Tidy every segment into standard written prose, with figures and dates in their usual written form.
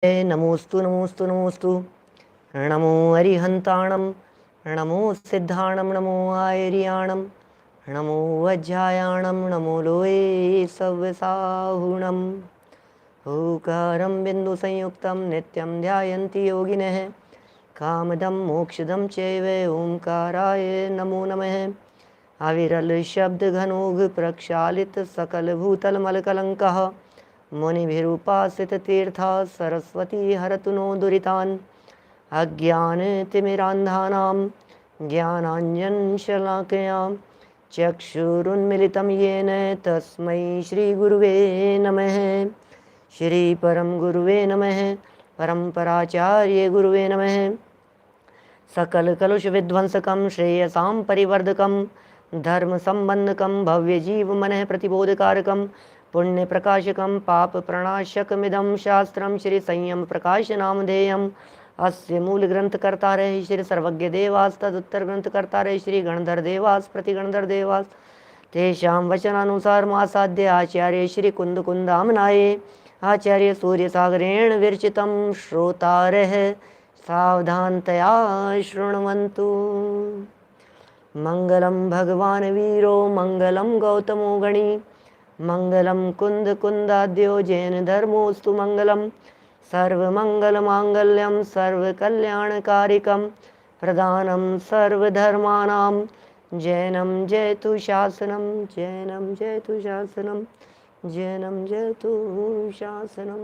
नमोस्तु नमोस्तु नमोस्तु। नमो अरिहंताणं, नमो सिद्धाणं, नमो आयर्याणं, नमो वज्रायाणं, नमो लोये सव्यसाहुणम्। ओकारं बिन्दुसंयुक्तं नित्यं ध्यायन्ति योगिनः, कामदं मोक्षदं चैव ओंकाराय नमो नमः। अविरल शब्द घनोघ प्रक्षालित सकल भूतलमलकलङ्कः, मुनिभिरुपासित तीर्था सरस्वती हरतु नो दुरितान्। अज्ञानतिमिरान्धानां ज्ञानाञ्जनशलाकयां चक्षुरुन्मिलितं येन तस्मै श्रीगुरुवे नमः। श्रीपरं गुरुवे नमः। परम्पराचार्य गुरुवे नमः। सकलकलुषविध्वंसकं श्रेयसां परिवर्धकं धर्मसम्बन्धकं भव्यजीवमनः प्रतिबोधकारकं पुण्यप्रकाशकं पापप्रणाशकमिदं शास्त्रं श्रीसंयमप्रकाशनामधेयम्। अस्य मूलग्रन्थकर्तारः श्री सर्वज्ञदेवास्, तदुत्तरग्रन्थकर्तारः श्री गणधरदेवास् प्रतिगणधरदेवास्। तेषां वचनानुसारमासाद्य आचार्य श्री कुन्दकुन्दामनाये आचार्य सूर्यसागरेण विरचितं श्रोतारः सावधानतया शृण्वन्तु। मंगलम भगवान वीरो मंगलम गौतमो गणी, मंगलम कुंद कुंदाद्यो जैन धर्मोस्तु मंगलम। सर्वमंगलमांगल्यम सर्वकल्याणकारिकं प्रदानं सर्वधर्माणां जैनं जयतु शासनं, जैनं जयतु शासनं, जैनं जयतु शासनं।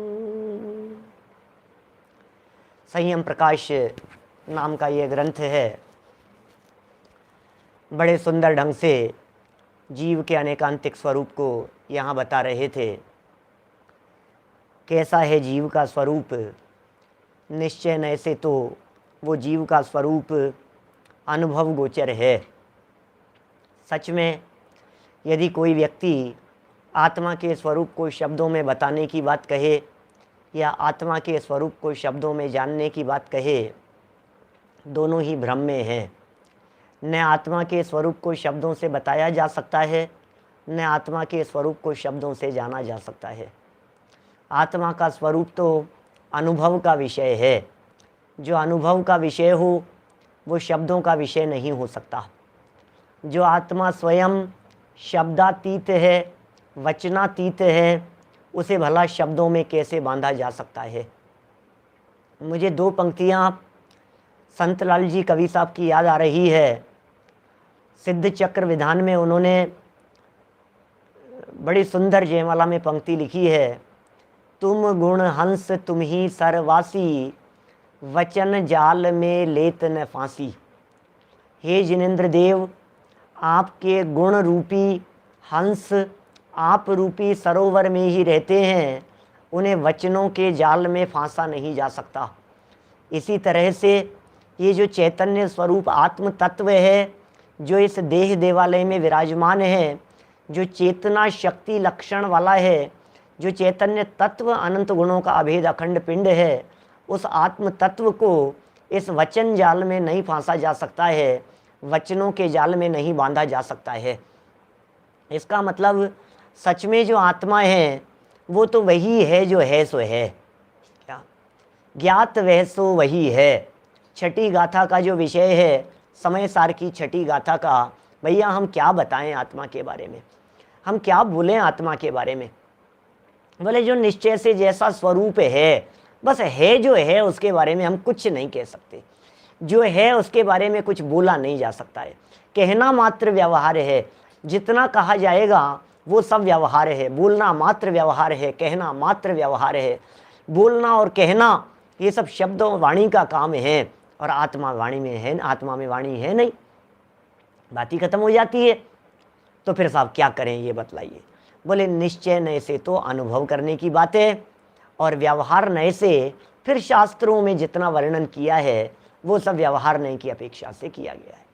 संयम प्रकाश नाम का ये ग्रंथ है। बड़े सुंदर ढंग से जीव के अनेकांतिक स्वरूप को यहाँ बता रहे थे। कैसा है जीव का स्वरूप? निश्चय न से तो वो जीव का स्वरूप अनुभव गोचर है। सच में यदि कोई व्यक्ति आत्मा के स्वरूप को शब्दों में बताने की बात कहे या आत्मा के स्वरूप को शब्दों में जानने की बात कहे, दोनों ही भ्रम में है। न आत्मा के स्वरूप को शब्दों से बताया जा सकता है, न आत्मा के स्वरूप को शब्दों से जाना जा सकता है। आत्मा का स्वरूप तो अनुभव का विषय है। जो अनुभव का विषय हो वो शब्दों का विषय नहीं हो सकता। जो आत्मा स्वयं शब्दातीत है, वचनातीत है, उसे भला शब्दों में कैसे बांधा जा सकता है? मुझे दो पंक्तियाँ संत लाल जी कवि साहब की याद आ रही है। सिद्ध चक्र विधान में उन्होंने बड़ी सुंदर जयमाला में पंक्ति लिखी है। तुम गुण हंस तुम ही सरवासी, वचन जाल में लेत न फांसी। हे जिनेन्द्र देव, आपके गुण रूपी हंस आप रूपी सरोवर में ही रहते हैं, उन्हें वचनों के जाल में फांसा नहीं जा सकता। इसी तरह से ये जो चैतन्य स्वरूप आत्म तत्व है, जो इस देह देवालय में विराजमान है, जो चेतना शक्ति लक्षण वाला है, जो चैतन्य तत्व अनंत गुणों का अभेद अखंड पिंड है, उस आत्म तत्व को इस वचन जाल में नहीं फांसा जा सकता है, वचनों के जाल में नहीं बांधा जा सकता है। इसका मतलब सच में जो आत्मा है वो तो वही है जो है सो है। क्या ज्ञात वह सो वही है। छठी गाथा का जो विषय है, समय सार की छठी गाथा का, भैया हम क्या बताएं आत्मा के बारे में, हम क्या बोलें आत्मा के बारे में? बोले जो निश्चय से जैसा स्वरूप है, बस है जो है, उसके बारे में हम कुछ नहीं कह सकते। जो है उसके बारे में कुछ बोला नहीं जा सकता है। कहना मात्र व्यवहार है। जितना कहा जाएगा वो सब व्यवहार है। बोलना मात्र व्यवहार है, कहना मात्र व्यवहार है। बोलना और कहना ये सब शब्दों वाणी का काम है, और आत्मा वाणी में है, आत्मा में वाणी है नहीं। बात ही खत्म हो जाती है। तो फिर साहब क्या करें ये बतलाइए। बोले निश्चय नए से तो अनुभव करने की बात है, और व्यवहार नए से फिर शास्त्रों में जितना वर्णन किया है वो सब व्यवहार नए की अपेक्षा से किया गया है।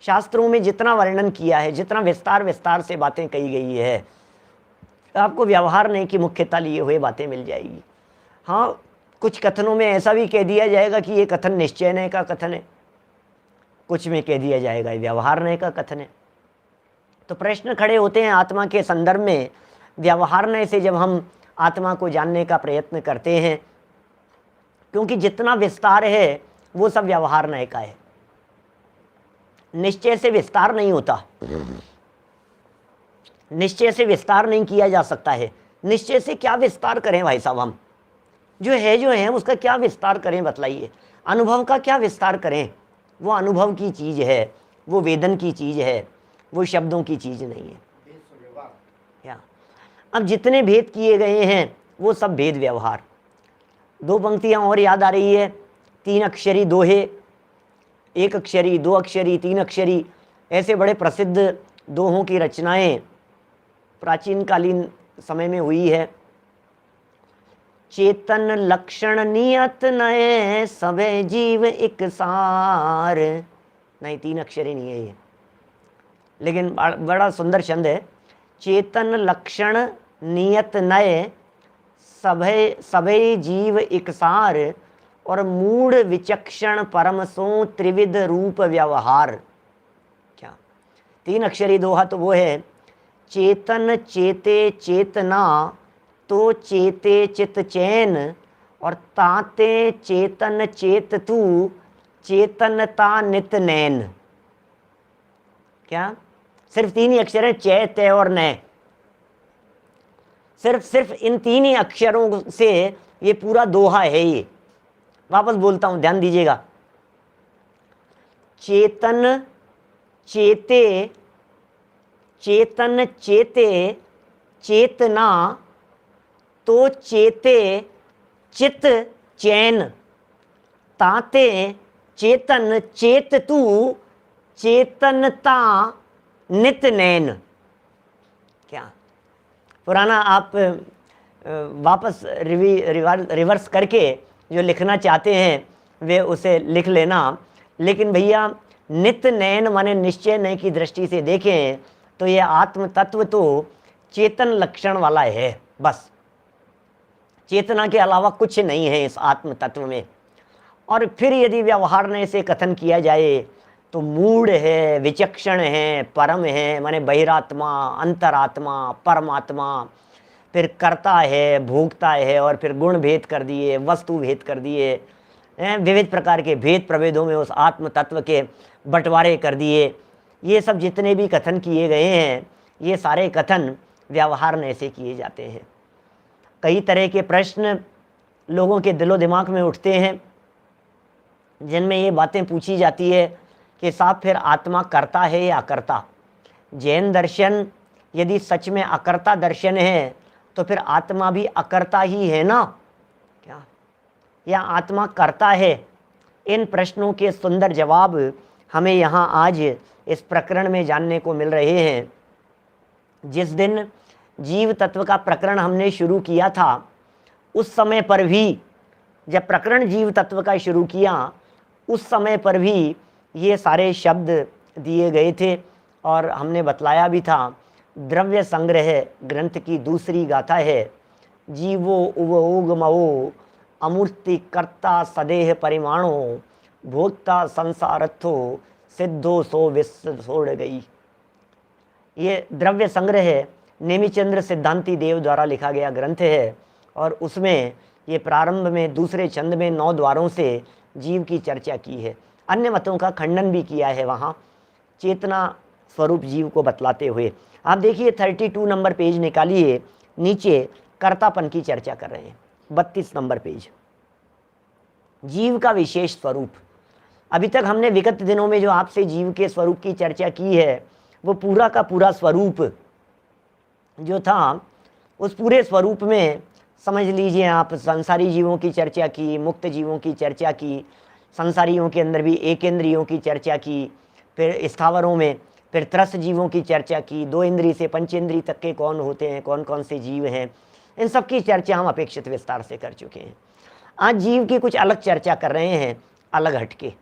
शास्त्रों में जितना वर्णन किया है, जितना विस्तार विस्तार से बातें कही गई है, आपको व्यवहार नए की मुख्यता लिए हुए बातें मिल जाएगी। हाँ, कुछ कथनों में ऐसा भी कह दिया जाएगा कि ये कथन निश्चय नए का कथन है, कुछ में कह दिया जाएगा ये व्यवहार नए का कथन है। तो प्रश्न खड़े होते हैं आत्मा के संदर्भ में। व्यवहार नए से जब हम आत्मा को जानने का प्रयत्न करते हैं, क्योंकि जितना विस्तार है वो सब व्यवहारमय का है। निश्चय से विस्तार नहीं होता, निश्चय से विस्तार नहीं किया जा सकता है। निश्चय से क्या विस्तार करें भाई साहब, हम जो है उसका क्या विस्तार करें बताइए। अनुभव का क्या विस्तार करें, वो अनुभव की चीज़ है, वो वेदन की चीज़ है, वो शब्दों की चीज़ नहीं है। क्या अब जितने भेद किए गए हैं वो सब भेद व्यवहार। दो पंक्तियाँ और याद आ रही है, 3 अक्षरी दोहे, 1 अक्षरी, 2 अक्षरी, 3 अक्षरी, ऐसे बड़े प्रसिद्ध दोहों की रचनाएं प्राचीन कालीन समय में हुई है। चेतन लक्षण नियत नए सबे जीव एक सार, नहीं 3 अक्षरी नहीं है ये, लेकिन बड़ा सुंदर छंद है। चेतन लक्षण नियत नए सभे सभे जीव एक सार, और मूढ़ विचक्षण परम सो त्रिविध रूप व्यवहार। क्या 3 अक्षरी दोहा तो वो है, चेतन चेते चेतना तो चेते चित चैन, और ताते चेतन चेत तू चेतनता नित नैन। क्या सिर्फ 3 ही अक्षर है, चैत और नय, सिर्फ इन 3 ही अक्षरों से ये पूरा दोहा है। ये वापस बोलता हूं, ध्यान दीजिएगा। चेतन चेते चेतन चेते चेतना तो चेते चित चैन, ताते चेतन चेत तू चेतनता नित नैन। क्या पुराना आप वापस रिवर्स करके जो लिखना चाहते हैं वे उसे लिख लेना, लेकिन भैया नित नैन माने निश्चय नय की दृष्टि से देखें तो ये आत्म तत्व तो चेतन लक्षण वाला है, बस चेतना के अलावा कुछ नहीं है इस आत्म तत्व में। और फिर यदि व्यवहार से कथन किया जाए तो मूढ़ है, विचक्षण है, परम है माने बहिरात्मा, अंतरात्मा, परमात्मा, फिर कर्ता है, भोगता है, और फिर गुण भेद कर दिए, वस्तु भेद कर दिए, विविध प्रकार के भेद प्रभेदों में उस आत्म तत्व के बंटवारे कर दिए। ये सब जितने भी कथन किए गए हैं ये सारे कथन व्यवहार से किए जाते हैं। कई तरह के प्रश्न लोगों के दिलो दिमाग में उठते हैं जिनमें ये बातें पूछी जाती है कि साहब फिर आत्मा करता है या अकर्ता। जैन दर्शन यदि सच में अकर्ता दर्शन है तो फिर आत्मा भी अकर्ता ही है ना, क्या या आत्मा करता है? इन प्रश्नों के सुंदर जवाब हमें यहाँ आज इस प्रकरण में जानने को मिल रहे हैं। जिस दिन जीव तत्व का प्रकरण हमने शुरू किया था उस समय पर भी, जब प्रकरण जीव तत्व का शुरू किया उस समय पर भी ये सारे शब्द दिए गए थे, और हमने बतलाया भी था द्रव्य संग्रह ग्रंथ की दूसरी गाथा है। जीवो उवोगमो अमूर्ति कर्ता सदेह परिमाणो, भोक्ता संसारथो सिद्धो सो विश्व छोड़ गई। ये द्रव्य संग्रह नेमिचंद्र सिद्धांति देव द्वारा लिखा गया ग्रंथ है, और उसमें ये प्रारंभ में दूसरे छंद में 9 द्वारों से जीव की चर्चा की है। अन्य मतों का खंडन भी किया है वहाँ चेतना स्वरूप जीव को बतलाते हुए। आप देखिए 32 नंबर पेज निकालिए, नीचे कर्तापन की चर्चा कर रहे हैं। 32 नंबर पेज, जीव का विशेष स्वरूप। अभी तक हमने विगत दिनों में जो आपसे जीव के स्वरूप की चर्चा की है वो पूरा का पूरा स्वरूप जो था उस पूरे स्वरूप में समझ लीजिए आप संसारी जीवों की चर्चा की, मुक्त जीवों की चर्चा की, संसारियों के अंदर भी एकेंद्रियों की चर्चा की, फिर स्थावरों में फिर त्रस्त जीवों की चर्चा की, 2 इंद्रिय से 5 इंद्रिय तक के कौन होते हैं, कौन कौन से जीव हैं, इन सब की चर्चा हम अपेक्षित विस्तार से कर चुके हैं। आज जीव की कुछ अलग चर्चा कर रहे हैं, अलग हटके।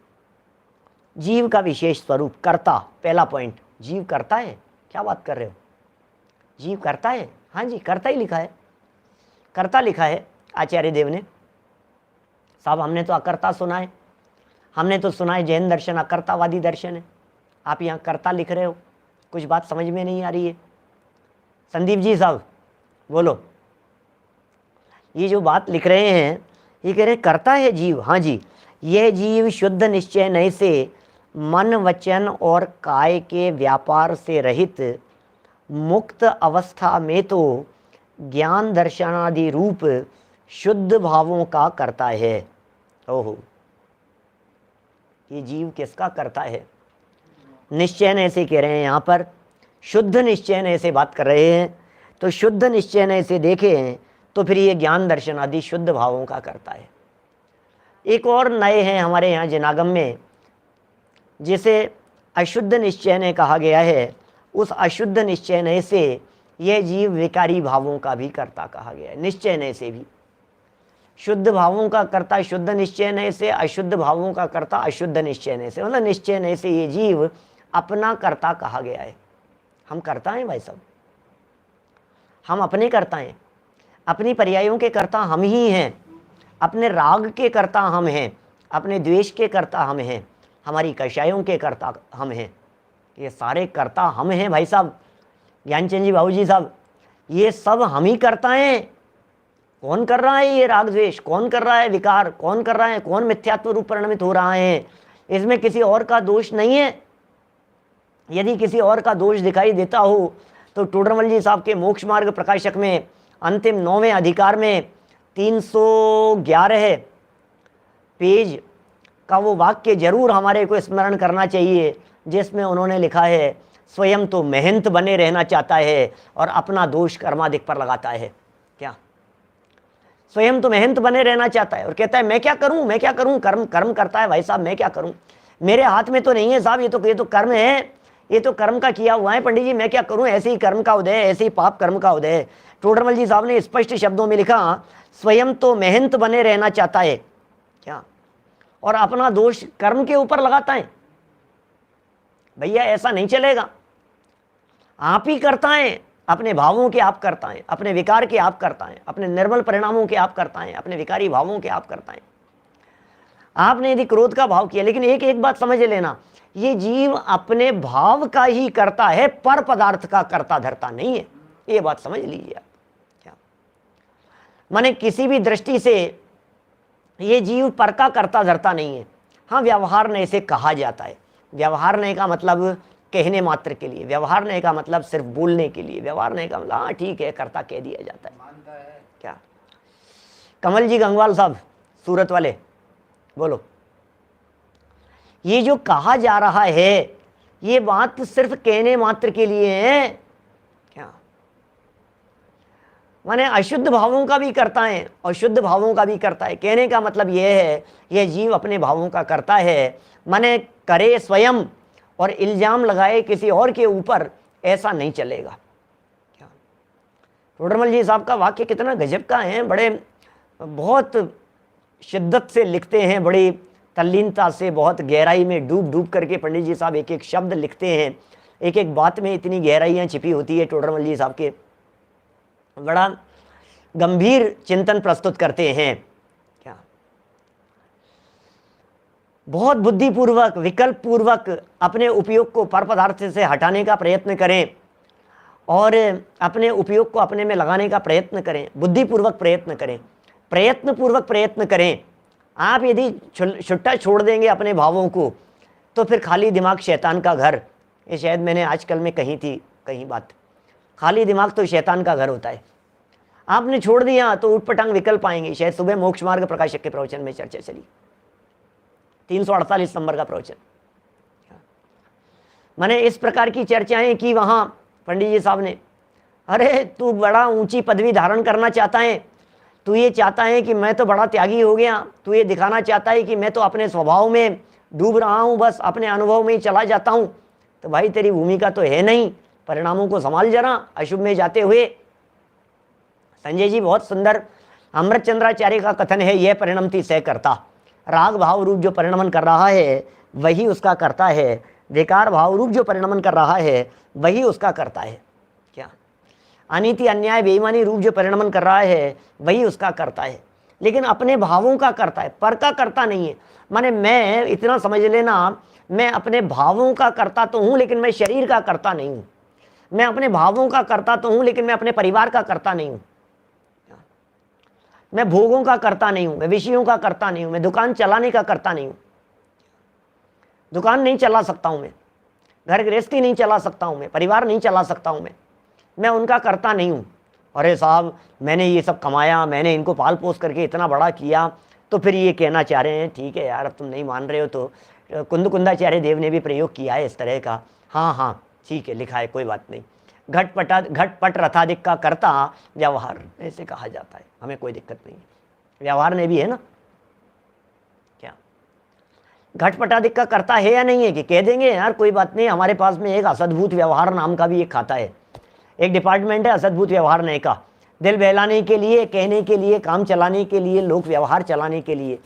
जीव का विशेष स्वरूप कर्ता, पहला पॉइंट, जीव करता है। क्या बात कर रहे हो, जीव करता है? हाँ जी, करता ही लिखा है, कर्ता लिखा है आचार्य देव ने। साहब हमने तो अकर्ता सुना है, हमने तो सुना है जैन दर्शन अकर्तावादी दर्शन है, आप यहाँ कर्ता लिख रहे हो, कुछ बात समझ में नहीं आ रही है। संदीप जी साहब बोलो, ये जो बात लिख रहे हैं, ये कह रहे हैं करता है जीव। हाँ जी, यह जीव शुद्ध निश्चय नय से मन वचन और काय के व्यापार से रहित मुक्त अवस्था में तो ज्ञान दर्शनादि रूप शुद्ध भावों का करता है। ओहो, ये जीव किसका करता है? निश्चय नय से कह रहे हैं, यहाँ पर शुद्ध निश्चय नय से बात कर रहे हैं। तो शुद्ध निश्चय नय से देखें तो फिर ये ज्ञान दर्शन आदि शुद्ध भावों का करता है। एक और नए हैं हमारे यहाँ जिनागम में, जिसे अशुद्ध निश्चय नय कहा गया है। उस अशुद्ध निश्चय नय से यह जीव विकारी भावों का भी कर्ता कहा गया है। निश्चय नय से भी शुद्ध भावों का कर्ता शुद्ध निश्चय नय से, अशुद्ध भावों का कर्ता अशुद्ध निश्चय नय से, मतलब निश्चय नय से ये जीव अपना कर्ता कहा गया है। हम कर्ता हैं भाई साहब, हम अपने कर्ता हैं, अपनी पर्यायों के कर्ता हम ही हैं, अपने राग के कर्ता हम हैं, अपने द्वेष के कर्ता हम हैं, हमारी कषायों के कर्ता हम हैं। ये सारे कर्ता हम हैं भाई साहब, ज्ञानचंद जी बाबू जी साहब, ये सब हम ही करता हैं। कौन कर रहा है ये राग द्वेष? कौन कर रहा है विकार? कौन कर रहा है? कौन मिथ्यात्व रूप परिणमित हो रहा है? इसमें किसी और का दोष नहीं है। यदि किसी और का दोष दिखाई देता हो तो टोडरमल जी साहब के मोक्ष मार्ग प्रकाशक में अंतिम 9वें अधिकार में 311 पेज का वो वाक्य जरूर हमारे को स्मरण करना चाहिए, जिसमें उन्होंने लिखा है स्वयं तो मेहनत बने रहना चाहता है और अपना दोष कर्माधिक पर लगाता है। क्या स्वयं तो मेहनत बने रहना चाहता है और कहता है मैं क्या करूं, मैं क्या करूं? कर्म कर्म करता है भाई साहब, मैं क्या करूं? मेरे हाथ में तो नहीं है साहब, ये तो कर्म है, ये तो कर्म का किया हुआ है पंडित जी, मैं क्या करूं? ऐसे ही कर्म का उदय, ऐसे ही पाप कर्म का उदय है। टोडरमल जी साहब ने स्पष्ट शब्दों में लिखा स्वयं तो मेहनत बने रहना चाहता है क्या, और अपना दोष कर्म के ऊपर लगाता है। भैया ऐसा नहीं चलेगा। आप ही करता है, अपने भावों के आप करता है, अपने विकार के आप करता है, अपने निर्मल परिणामों के आप करता है, अपने विकारी भावों के आप करता है। आपने यदि क्रोध का भाव किया, लेकिन एक एक बात समझ लेना, ये जीव अपने भाव का ही करता है, पर पदार्थ का करता धरता नहीं है। ये बात समझ लीजिए आप। क्या माने किसी भी दृष्टि से ये जीव पर का करता धरता नहीं है। हाँ, व्यवहार ने इसे कहा जाता है। व्यवहार ने का मतलब कहने मात्र के लिए, व्यवहार ने का मतलब सिर्फ बोलने के लिए, व्यवहार ने का मतलब हाँ ठीक है करता कह दिया जाता है। क्या कमल जी गंगवाल साहब सूरत वाले, बोलो, ये जो कहा जा रहा है ये बात सिर्फ कहने मात्र के लिए है क्या? माने अशुद्ध भावों का भी करता है और शुद्ध भावों का भी करता है। कहने का मतलब यह है यह जीव अपने भावों का करता है, माने करे स्वयं और इल्जाम लगाए किसी और के ऊपर, ऐसा नहीं चलेगा। क्या टोडरमल जी साहब का वाक्य कितना गजब का है, बड़े बहुत शिद्दत से लिखते हैं, बड़ी तल्लीनता से, बहुत गहराई में डूब डूब करके पंडित जी साहब एक एक शब्द लिखते हैं। एक एक बात में इतनी गहराइयाँ छिपी होती है। टोडरमल जी साहब के बड़ा गंभीर चिंतन प्रस्तुत करते हैं। क्या बहुत बुद्धिपूर्वक विकल्प पूर्वक अपने उपयोग को पर पदार्थ से हटाने का प्रयत्न करें और अपने उपयोग को अपने में लगाने का प्रयत्न करें, बुद्धिपूर्वक प्रयत्न करें, प्रयत्न पूर्वक प्रयत्न करें। आप यदि छुट्टा छोड़ देंगे अपने भावों को तो फिर खाली दिमाग शैतान का घर, ये शायद मैंने आजकल में कही थी कहीं बात, खाली दिमाग तो शैतान का घर होता है। आपने छोड़ दिया तो उठपटांग विकल्प आएंगे। शायद सुबह मोक्ष मार्ग प्रकाशक के प्रवचन में चर्चा चली, 348 नंबर का प्रवचन। मैंने इस प्रकार की चर्चाएं की वहां पंडित जी साहब ने, अरे तू बड़ा ऊंची पदवी धारण करना चाहता है, तू ये चाहता है कि मैं तो बड़ा त्यागी हो गया, तू ये दिखाना चाहता है कि मैं तो अपने स्वभाव में डूब रहा हूं, बस अपने अनुभव में ही चला जाता हूं, तो भाई तेरी भूमिका तो है नहीं, परिणामों को संभाल जरा अशुभ में जाते हुए। संजय जी बहुत सुंदर अमृत चंद्राचार्य का कथन है, यह परिणमति सह करता। राग भाव रूप जो परिणमन कर रहा है वही उसका करता है, विकार भाव रूप जो परिणमन कर रहा है वही उसका करता है। क्या अनीति अन्याय बेईमानी रूप जो परिणमन कर रहा है वही उसका करता है, लेकिन अपने भावों का करता है, पर का करता नहीं है। माने मैं इतना समझ लेना, मैं अपने भावों का करता तो हूं लेकिन मैं शरीर का करता नहीं हूं। मैं अपने भावों का करता तो हूं लेकिन मैं अपने परिवार का करता नहीं हूं। मैं भोगों का करता नहीं हूं, मैं विषयों का करता नहीं हूं, मैं दुकान चलाने का करता नहीं हूं, दुकान नहीं चला सकता हूं, मैं घर गृहस्थी नहीं चला सकता हूं, मैं परिवार नहीं चला सकता हूं, मैं उनका करता नहीं हूं। अरे साहब, मैंने ये सब कमाया, मैंने इनको पाल पोस करके इतना बड़ा किया, तो फिर ये कहना चाह रहे हैं ठीक है यार, अब तुम नहीं मान रहे हो तो कुंदकुंदाचार्य देव ने भी प्रयोग किया है इस तरह का। हाँ हाँ ठीक है, लिखा है, कोई बात नहीं। घटपट रथाधिक का कर्ता व्यवहार ऐसे कहा जाता है, हमें कोई दिक्कत नहीं है, व्यवहार ने भी है ना। क्या घटपटाधिक का कर्ता है या नहीं है कि कह देंगे यार कोई बात नहीं, हमारे पास में एक असद्भुत व्यवहार नाम का भी एक खाता है, एक डिपार्टमेंट है असद्भुत व्यवहार नए का। दिल बहलाने के लिए, कहने के लिए, काम चलाने के लिए, लोक व्यवहार चलाने के लिए,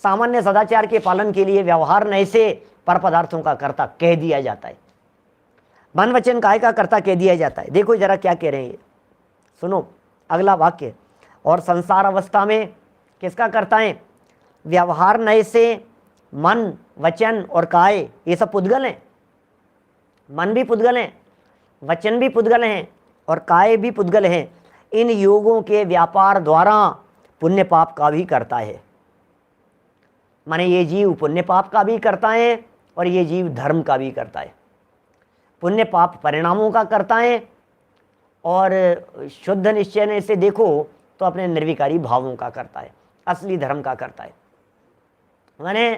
सामान्य सदाचार के पालन के लिए व्यवहार नए से पर पदार्थों का कर्ता कह दिया जाता है, मन वचन काय का कर्ता कह दिया जाता है। देखो जरा क्या कह रहे हैं, सुनो अगला वाक्य। और संसार अवस्था में किसका कर्ता है? व्यवहार नए से मन, वचन और काय, ये सब पुद्गल हैं। मन भी पुद्गल हैं, वचन भी पुद्गल हैं और काय भी पुद्गल हैं। इन योगों के व्यापार द्वारा पुण्य पाप का भी करता है। माने ये जीव पुण्य पाप का भी करता है और ये जीव धर्म का भी करता है। पुण्य पाप परिणामों का करता है और शुद्ध निश्चय से देखो तो अपने निर्विकारी भावों का करता है, असली धर्म का करता है। माने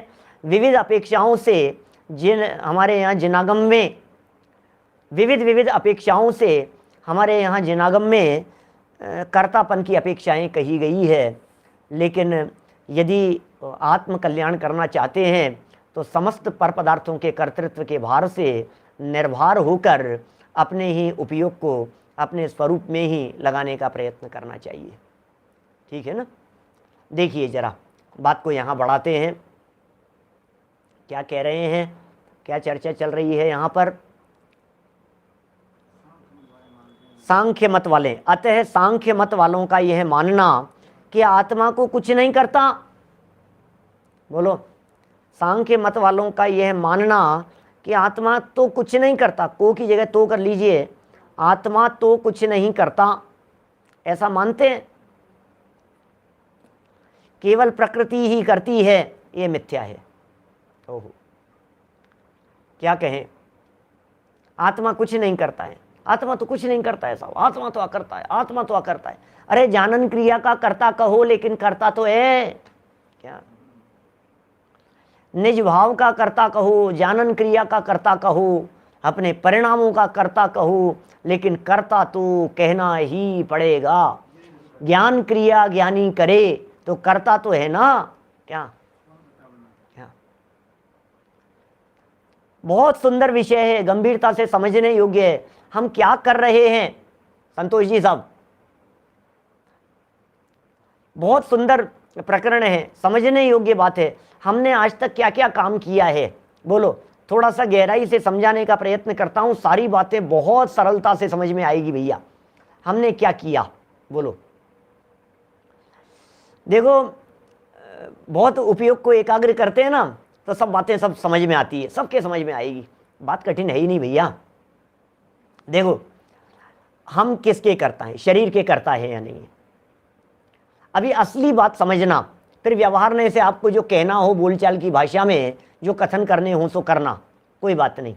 विविध अपेक्षाओं से जिन हमारे यहाँ जिनागम में विविध अपेक्षाओं से हमारे यहाँ जिनागम में कर्तापन की अपेक्षाएं कही गई है। लेकिन यदि आत्म कल्याण करना चाहते हैं तो समस्त पर पदार्थों के कर्तृत्व के भार से निर्भर होकर अपने ही उपयोग को अपने स्वरूप में ही लगाने का प्रयत्न करना चाहिए। ठीक है ना। देखिए जरा बात को यहाँ बढ़ाते हैं, क्या कह रहे हैं, क्या चर्चा चल रही है यहाँ पर। सांख्य मत वाले, अतः सांख्य मत वालों का यह मानना कि आत्मा को कुछ नहीं करता, बोलो, सांख्य मत वालों का यह मानना कि आत्मा तो कुछ नहीं करता, को की जगह तो कर लीजिए, आत्मा तो कुछ नहीं करता, ऐसा मानते हैं, केवल प्रकृति ही करती है, ये मिथ्या है। ओहो, क्या कहें, आत्मा कुछ नहीं करता है, आत्मा तो कुछ नहीं करता है साहब, आत्मा तो अकर्ता है, आत्मा तो अकर्ता है। अरे जानन क्रिया का कर्ता कहो लेकिन करता तो है क्या? निज भाव का कर्ता कहो, जानन क्रिया का कर्ता कहो, अपने परिणामों का कर्ता कहो, लेकिन कर्ता तो कहना ही पड़ेगा। ज्ञान क्रिया ज्ञानी करे तो कर्ता तो है ना। क्या क्या बहुत सुंदर विषय है, गंभीरता से समझने योग्य है। हम क्या कर रहे हैं संतोष जी साहब, बहुत सुंदर प्रकरण है, समझने योग्य बात है। हमने आज तक क्या क्या काम किया है, बोलो, थोड़ा सा गहराई से समझाने का प्रयत्न करता हूं, सारी बातें बहुत सरलता से समझ में आएगी भैया। हमने क्या किया बोलो। देखो बहुत उपयोग को एकाग्र करते हैं ना तो सब बातें सब समझ में आती है, सबके समझ में आएगी, बात कठिन है ही नहीं भैया। देखो हम किसके करता है, शरीर के करता है या नहीं है। अभी असली बात समझना, फिर व्यवहार ने से आपको जो कहना हो बोलचाल की भाषा में जो कथन करने हो सो करना, कोई बात नहीं,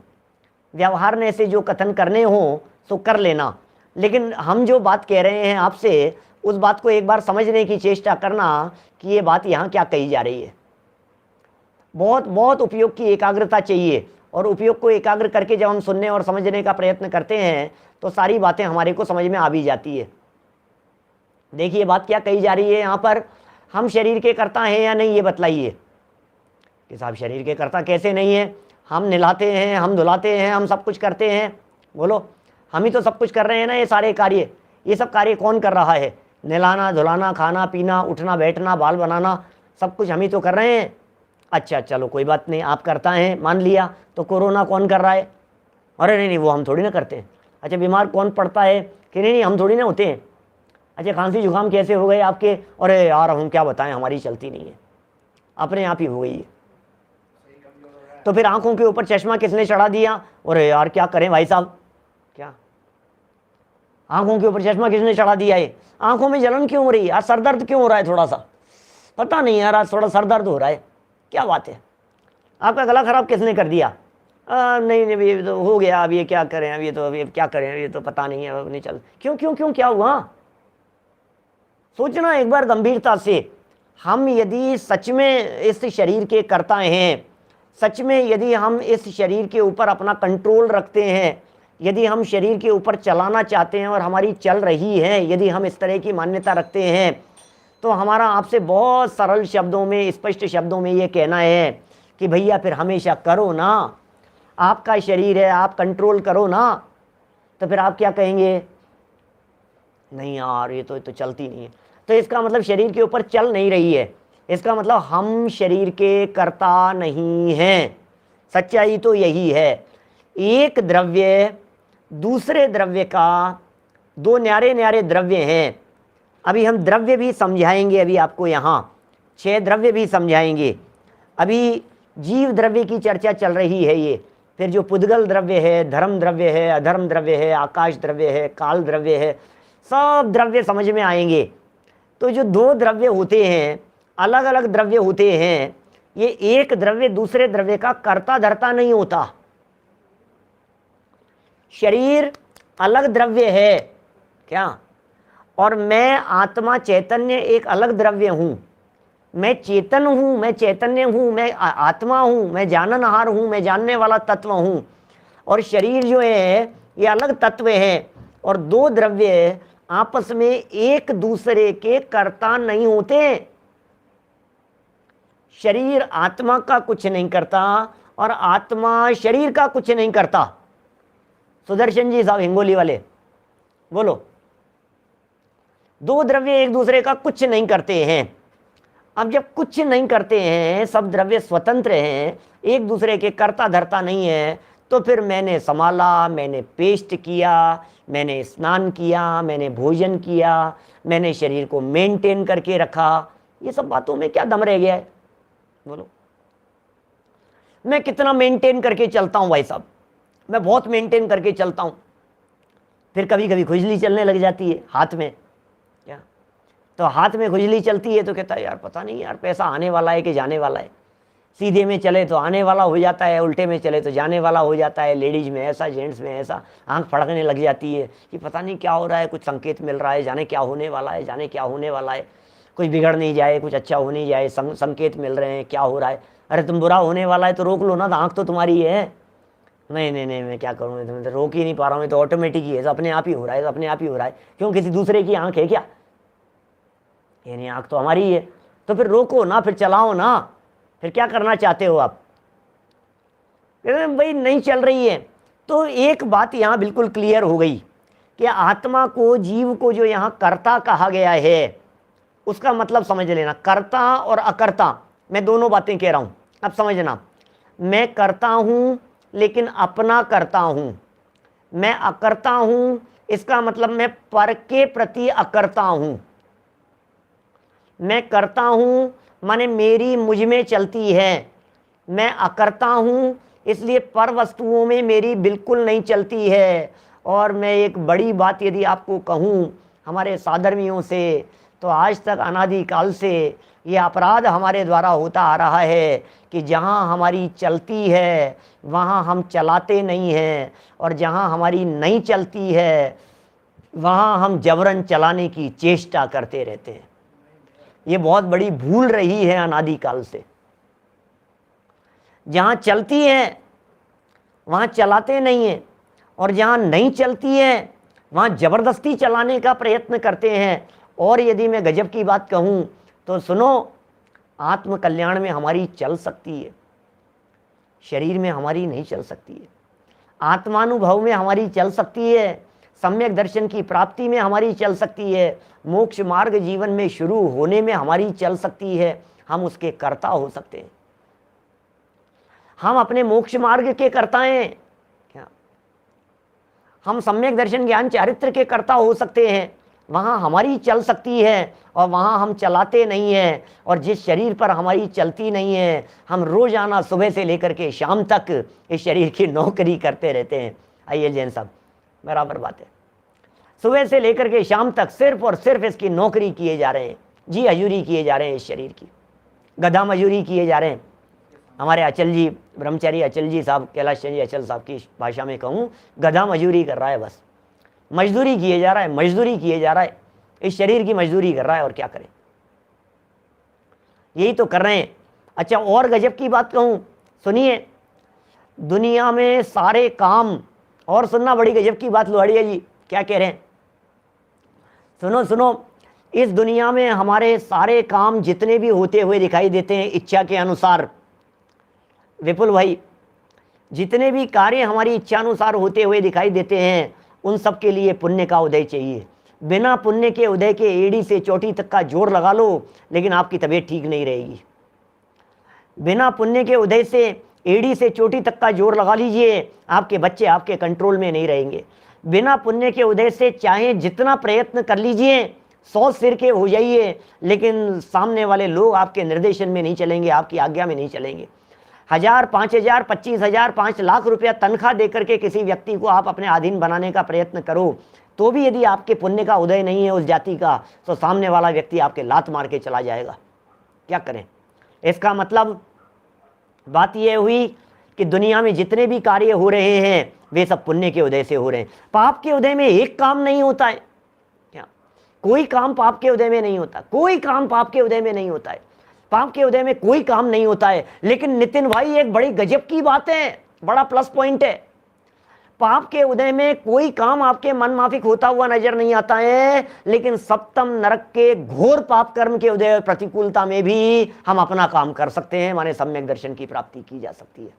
व्यवहार ने से जो कथन करने हो सो कर लेना। लेकिन हम जो बात कह रहे हैं आपसे, उस बात को एक बार समझने की चेष्टा करना कि ये बात यहाँ क्या कही जा रही है। बहुत बहुत उपयोग की एकाग्रता चाहिए, और उपयोग को एकाग्र करके जब हम सुनने और समझने का प्रयत्न करते हैं तो सारी बातें हमारे को समझ में आ भी जाती है। देखिए बात क्या कही जा रही है यहाँ पर, हम शरीर के कर्ता हैं या नहीं ये बतलाइए कि साहब शरीर के कर्ता कैसे नहीं है, हम नहलाते हैं, हम धुलाते हैं, हम सब कुछ करते हैं, बोलो हम ही तो सब कुछ कर रहे हैं ना। ये सारे कार्य, ये सब कार्य कौन कर रहा है? नहलाना, धुलाना, खाना पीना, उठना बैठना, बाल बनाना, सब कुछ हम ही तो कर रहे हैं। अच्छा चलो कोई बात नहीं, आप करता है मान लिया, तो कोरोना कौन कर रहा है? अरे नहीं नहीं वो हम थोड़ी ना करते हैं। अच्छा बीमार कौन पड़ता है? कि नहीं नहीं हम थोड़ी ना होते हैं। अच्छा खांसी जुकाम कैसे हो गए आपके? अरे यार हम क्या बताएं, हमारी चलती नहीं है, अपने आप ही हो गई है। तो फिर आंखों के ऊपर चश्मा किसने चढ़ा दिया? अरे यार क्या करें भाई साहब, क्या आंखों के ऊपर चश्मा किसने चढ़ा दिया है, आंखों में जलन क्यों हो रही है यार, सर दर्द क्यों हो रहा है, थोड़ा सा पता नहीं यार, आज थोड़ा सर दर्द हो रहा है, क्या बात है, आपका गला खराब किसने कर दिया, नहीं नहीं ये तो हो गया, अब ये क्या करें, अब ये तो अभी क्या करें, ये तो पता नहीं है, अब नहीं चल, क्यों क्यों क्यों क्या हुआ, सोचना एक बार गंभीरता से। हम यदि सच में इस शरीर के कर्ता हैं, सच में यदि हम इस शरीर के ऊपर अपना कंट्रोल रखते हैं, यदि हम शरीर के ऊपर चलाना चाहते हैं और हमारी चल रही है, यदि हम इस तरह की मान्यता रखते हैं, तो हमारा आपसे बहुत सरल शब्दों में, स्पष्ट शब्दों में ये कहना है कि भैया फिर हमेशा करो ना, आपका शरीर है, आप कंट्रोल करो ना। तो फिर आप क्या कहेंगे, नहीं यार ये तो चलती नहीं है, तो इसका मतलब शरीर के ऊपर चल नहीं रही है, इसका मतलब हम शरीर के कर्ता नहीं हैं। सच्चाई तो यही है, एक द्रव्य दूसरे द्रव्य का, दो न्यारे न्यारे द्रव्य हैं। अभी हम द्रव्य भी समझाएंगे, अभी आपको यहाँ 6 द्रव्य भी समझाएंगे। अभी जीव द्रव्य की चर्चा चल रही है, ये फिर जो पुद्गल द्रव्य है, धर्म द्रव्य है, अधर्म द्रव्य है, आकाश द्रव्य है, काल द्रव्य है, सब द्रव्य समझ में आएंगे। तो जो 2 द्रव्य होते हैं, अलग अलग द्रव्य होते हैं, ये एक द्रव्य दूसरे द्रव्य का कर्ता धर्ता नहीं होता। शरीर अलग द्रव्य है क्या, और मैं आत्मा चैतन्य एक अलग द्रव्य हूं। मैं चेतन हूं, मैं चैतन्य हूं, मैं आत्मा हूं, मैं जाननहार हूं, मैं जानने वाला तत्व हूं, और शरीर जो है ये अलग तत्व है। और 2 द्रव्य आपस में एक दूसरे के कर्ता नहीं होते। शरीर आत्मा का कुछ नहीं करता और आत्मा शरीर का कुछ नहीं करता। सुदर्शन जी साहब हिंगोली वाले बोलो, 2 द्रव्य एक दूसरे का कुछ नहीं करते हैं। अब जब कुछ नहीं करते हैं, सब द्रव्य स्वतंत्र हैं, एक दूसरे के कर्ता धर्ता नहीं है, तो फिर मैंने संभाला, मैंने पेस्ट किया, मैंने स्नान किया, मैंने भोजन किया, मैंने शरीर को मेंटेन करके रखा, ये सब बातों में क्या दम रह गया है, बोलो। मैं कितना मेंटेन करके चलता हूं भाई साहब, मैं बहुत मेंटेन करके चलता हूं, फिर कभी कभी खुजली चलने लग जाती है हाथ में, क्या तो हाथ में खुजली चलती है तो कहता है यार पता नहीं यार पैसा आने वाला है कि जाने वाला है, सीधे में चले तो आने वाला हो जाता है, उल्टे में चले तो जाने वाला हो जाता है। लेडीज में ऐसा, जेंट्स में ऐसा, आंख फड़कने लग जाती है कि पता नहीं क्या हो रहा है, कुछ संकेत मिल रहा है, जाने क्या होने वाला है, जाने क्या होने वाला है, कुछ बिगड़ नहीं जाए, कुछ अच्छा हो नहीं जाए, संकेत मिल रहे हैं, क्या हो रहा है, अरे तुम बुरा होने वाला है तो रोक लो ना, तो आँख तो तुम्हारी है। नहीं नहीं नहीं मैं क्या करूँ, मैं तो रोक ही नहीं पा रहा हूँ, मैं तो ऑटोमेटिक ही है, तो अपने आप ही हो रहा है, तो अपने आप ही हो रहा है, क्यों किसी दूसरे की आँख है क्या, ये नहीं, आँख तो हमारी ही है। तो फिर रोको ना, फिर चलाओ ना, फिर क्या करना चाहते हो आप, भाई नहीं चल रही है। तो एक बात यहाँ बिल्कुल क्लियर हो गई कि आत्मा को, जीव को जो यहाँ कर्ता कहा गया है, उसका मतलब समझ लेना, कर्ता और अकर्ता, मैं दोनों बातें कह रहा हूँ, अब समझना। मैं करता हूँ लेकिन अपना करता हूँ, मैं अकर्ता हूँ, इसका मतलब मैं पर के प्रति अकर्ता हूँ। मैं करता हूँ माने मेरी मुझ में चलती है, मैं अकर्ता हूँ इसलिए पर वस्तुओं में मेरी बिल्कुल नहीं चलती है। और मैं एक बड़ी बात यदि आपको कहूँ हमारे साधर्मियों से, तो आज तक अनादिकाल से ये अपराध हमारे द्वारा होता आ रहा है कि जहाँ हमारी चलती है वहाँ हम चलाते नहीं हैं, और जहाँ हमारी नहीं चलती है वहाँ हम जबरन चलाने की चेष्टा करते रहते हैं। ये बहुत बड़ी भूल रही है अनादिकाल से। जहाँ चलती है वहाँ चलाते नहीं हैं, और जहाँ नहीं चलती है वहाँ जबरदस्ती चलाने का प्रयत्न करते हैं। और यदि मैं गजब की बात कहूँ तो सुनो, आत्म कल्याण में हमारी चल सकती है, शरीर में हमारी नहीं चल सकती है। आत्मानुभव में हमारी चल सकती है, सम्यक दर्शन की प्राप्ति में हमारी चल सकती है, मोक्ष मार्ग जीवन में शुरू होने में हमारी चल सकती है। हम उसके कर्ता हो सकते हैं, हम अपने मोक्ष मार्ग के कर्ता हैं क्या, हम सम्यक दर्शन ज्ञान चारित्र के कर्ता हो सकते हैं। वहाँ हमारी चल सकती है और वहाँ हम चलाते नहीं हैं। और जिस शरीर पर हमारी चलती नहीं है, हम रोजाना सुबह से लेकर के शाम तक इस शरीर की नौकरी करते रहते हैं। आइए जैन साहब, बराबर बात है। सुबह से लेकर के शाम तक सिर्फ और सिर्फ इसकी नौकरी किए जा रहे हैं, जी हजूरी किए जा रहे हैं, इस शरीर की गधा मजूरी किए जा रहे हैं। हमारे अचल जी, ब्रह्मचारी अचल जी साहब, कैलाश चंद जी अचल साहब की भाषा में कहूँ, गधा मजूरी कर रहा है, बस मजदूरी किए जा रहा है, मजदूरी किए जा रहा है, इस शरीर की मजदूरी कर रहा है, और क्या करें, यही तो कर रहे हैं। अच्छा, और गजब की बात कहूँ, सुनिए, दुनिया में सारे काम, और सुनना, बड़ी गजब की बात लोहाड़िया जी क्या कह रहे हैं, सुनो सुनो, इस दुनिया में हमारे सारे काम जितने भी होते हुए दिखाई देते हैं इच्छा के अनुसार, विपुल भाई, जितने भी कार्य हमारी इच्छा अनुसार होते हुए दिखाई देते हैं, उन सब के लिए पुण्य का उदय चाहिए। बिना पुण्य के उदय के एड़ी से चोटी तक का जोर लगा लो, लेकिन आपकी तबीयत ठीक नहीं रहेगी। बिना पुण्य के उदय से एड़ी से चोटी तक का जोर लगा लीजिए, आपके बच्चे आपके कंट्रोल में नहीं रहेंगे। बिना पुण्य के उदय से चाहे जितना प्रयत्न कर लीजिए, 100 सिर के हो जाइए, लेकिन सामने वाले लोग आपके निर्देशन में नहीं चलेंगे, आपकी आज्ञा में नहीं चलेंगे। 1000, 5000, 25,000, 5 लाख रुपया तनख्वाह देकर के किसी व्यक्ति को आप अपने अधीन बनाने का प्रयत्न करो, तो भी यदि आपके पुण्य का उदय नहीं है उस जाति का, तो सामने वाला व्यक्ति आपके लात मार के चला जाएगा। क्या करें? इसका मतलब बात यह हुई कि दुनिया में जितने भी कार्य हो रहे हैं वे सब पुण्य के उदय से हो रहे हैं। पाप के उदय में एक काम नहीं होता है क्या? कोई काम पाप के उदय में नहीं होता, कोई काम पाप के उदय में नहीं होता है, पाप के उदय में कोई काम नहीं होता है। लेकिन नितिन भाई, एक बड़ी गजब की बात है, बड़ा प्लस पॉइंट है, पाप के उदय में कोई काम आपके मन माफिक होता हुआ नजर नहीं आता है, लेकिन सप्तम नरक के घोर पाप कर्म के उदय प्रतिकूलता में भी हम अपना काम कर सकते हैं, माने सम्यक दर्शन की प्राप्ति की जा सकती है।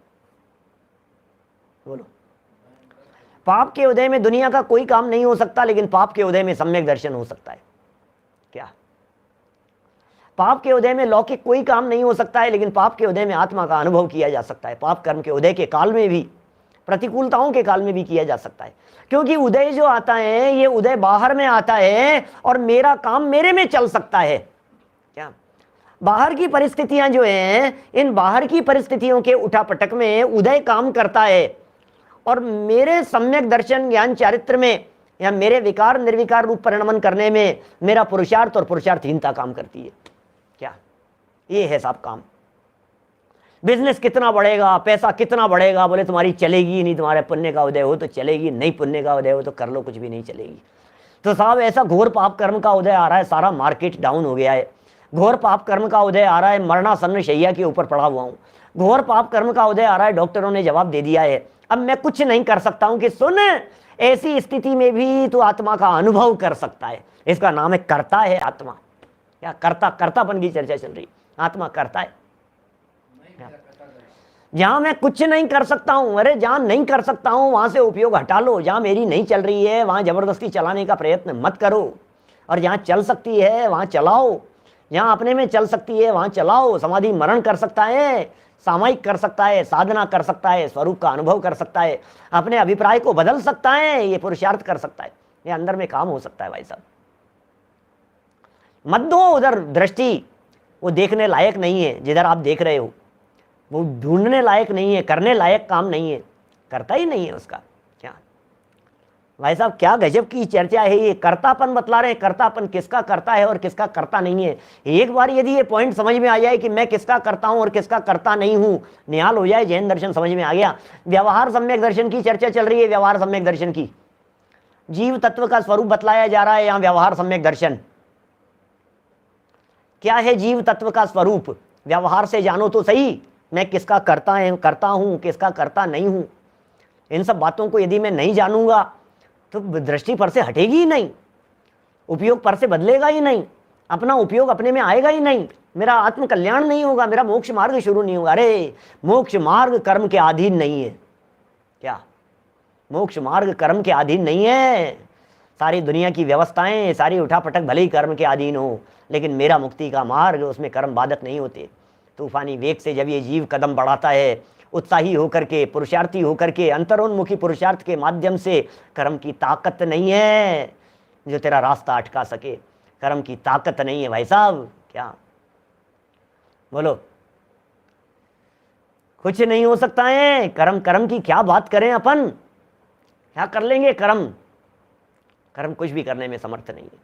बोलो, पाप के उदय में दुनिया का कोई काम नहीं हो सकता, लेकिन पाप के उदय में सम्यक दर्शन हो सकता है। क्या? पाप के उदय में लौकिक कोई काम नहीं हो सकता है, लेकिन पाप के उदय में आत्मा का अनुभव किया जा सकता है। पाप कर्म के उदय के काल में भी, प्रतिकूलताओं के काल में भी किया जा सकता है, क्योंकि उदय जो आता है ये उदय बाहर में आता है, और मेरा काम मेरे में चल सकता है। क्या? बाहर की परिस्थितियां जो हैं, इन बाहर की परिस्थितियों के उठापटक में उदय काम करता है, और मेरे सम्यक दर्शन ज्ञान चारित्र में या मेरे विकार निर्विकार रूप परिणमन करने में मेरा पुरुषार्थ और पुरुषार्थहीनता काम करती है। क्या? ये है सब काम। बिजनेस कितना बढ़ेगा, पैसा कितना बढ़ेगा, बोले तुम्हारी चलेगी नहीं, तुम्हारे पुण्य का उदय हो तो चलेगी, नहीं पुण्य का उदय हो तो कर लो, कुछ भी नहीं चलेगी। तो साहब, ऐसा घोर पाप कर्म का उदय आ रहा है, सारा मार्केट डाउन हो गया है। घोर पाप कर्म का उदय आ रहा है, मरणासन्न शैया के ऊपर पड़ा हुआ हूं। घोर पाप कर्म का उदय आ रहा है, डॉक्टरों ने जवाब दे दिया है, अब मैं कुछ नहीं कर सकता हूं कि सुन, ऐसी स्थिति में भी तू आत्मा का अनुभव कर सकता है। इसका नाम है कर्ता है आत्मा। क्या? कर्ता, कर्तापन की चर्चा चल रही, आत्मा करता है। जहां मैं कुछ नहीं कर सकता हूं, अरे जहां नहीं कर सकता हूं वहां से उपयोग हटा लो। जहां मेरी नहीं चल रही है वहां जबरदस्ती चलाने का प्रयत्न मत करो, और जहां चल सकती है वहां चलाओ। जहां अपने में चल सकती है वहां चलाओ। समाधि मरण कर सकता है, सामयिक कर सकता है, साधना कर सकता है, स्वरूप का अनुभव कर सकता है, अपने अभिप्राय को बदल सकता है, ये पुरुषार्थ कर सकता है, ये अंदर में काम हो सकता है। भाई साहब, मत दो उधर दृष्टि, वो देखने लायक नहीं है। जिधर आप देख रहे हो वो ढूंढने लायक नहीं है, करने लायक काम नहीं है, करता ही नहीं है उसका। क्या भाई साहब, क्या गजब की चर्चा है ये। कर्तापन बतला रहे हैं, कर्तापन किसका करता है और किसका करता नहीं है। एक बार यदि ये पॉइंट समझ में आ जाए कि मैं किसका करता हूं और किसका करता नहीं हूं, निहाल हो जाए, जैन दर्शन समझ में आ गया। व्यवहार सम्यक दर्शन की चर्चा चल रही है, व्यवहार सम्यक दर्शन की, जीव तत्व का स्वरूप बतलाया जा रहा है यहां। व्यवहार सम्यक दर्शन क्या है? जीव तत्व का स्वरूप व्यवहार से जानो तो सही, मैं किसका करता हूं, किसका करता नहीं हूं। इन सब बातों को यदि मैं नहीं जानूंगा तो दृष्टि पर से हटेगी ही नहीं, उपयोग पर से बदलेगा ही नहीं, अपना उपयोग अपने में आएगा ही नहीं, मेरा आत्म कल्याण नहीं होगा, मेरा मोक्ष मार्ग शुरू नहीं होगा। अरे मोक्ष मार्ग कर्म के अधीन नहीं है। क्या? मोक्ष मार्ग कर्म के अधीन नहीं है। सारी दुनिया की व्यवस्थाएं, सारी उठापटक भले ही कर्म के अधीन हो, लेकिन मेरा मुक्ति का मार्ग, उसमें कर्म बाधक नहीं होते। तूफानी वेग से जब ये जीव कदम बढ़ाता है, उत्साही होकर के, पुरुषार्थी होकर के, अंतरोन्मुखी पुरुषार्थ के माध्यम से, कर्म की ताकत नहीं है जो तेरा रास्ता अटका सके। कर्म की ताकत नहीं है भाई साहब। क्या बोलो, कुछ नहीं हो सकता है। कर्म की क्या बात करें अपन, क्या कर लेंगे कर्म? कर्म कुछ भी करने में समर्थ नहीं है।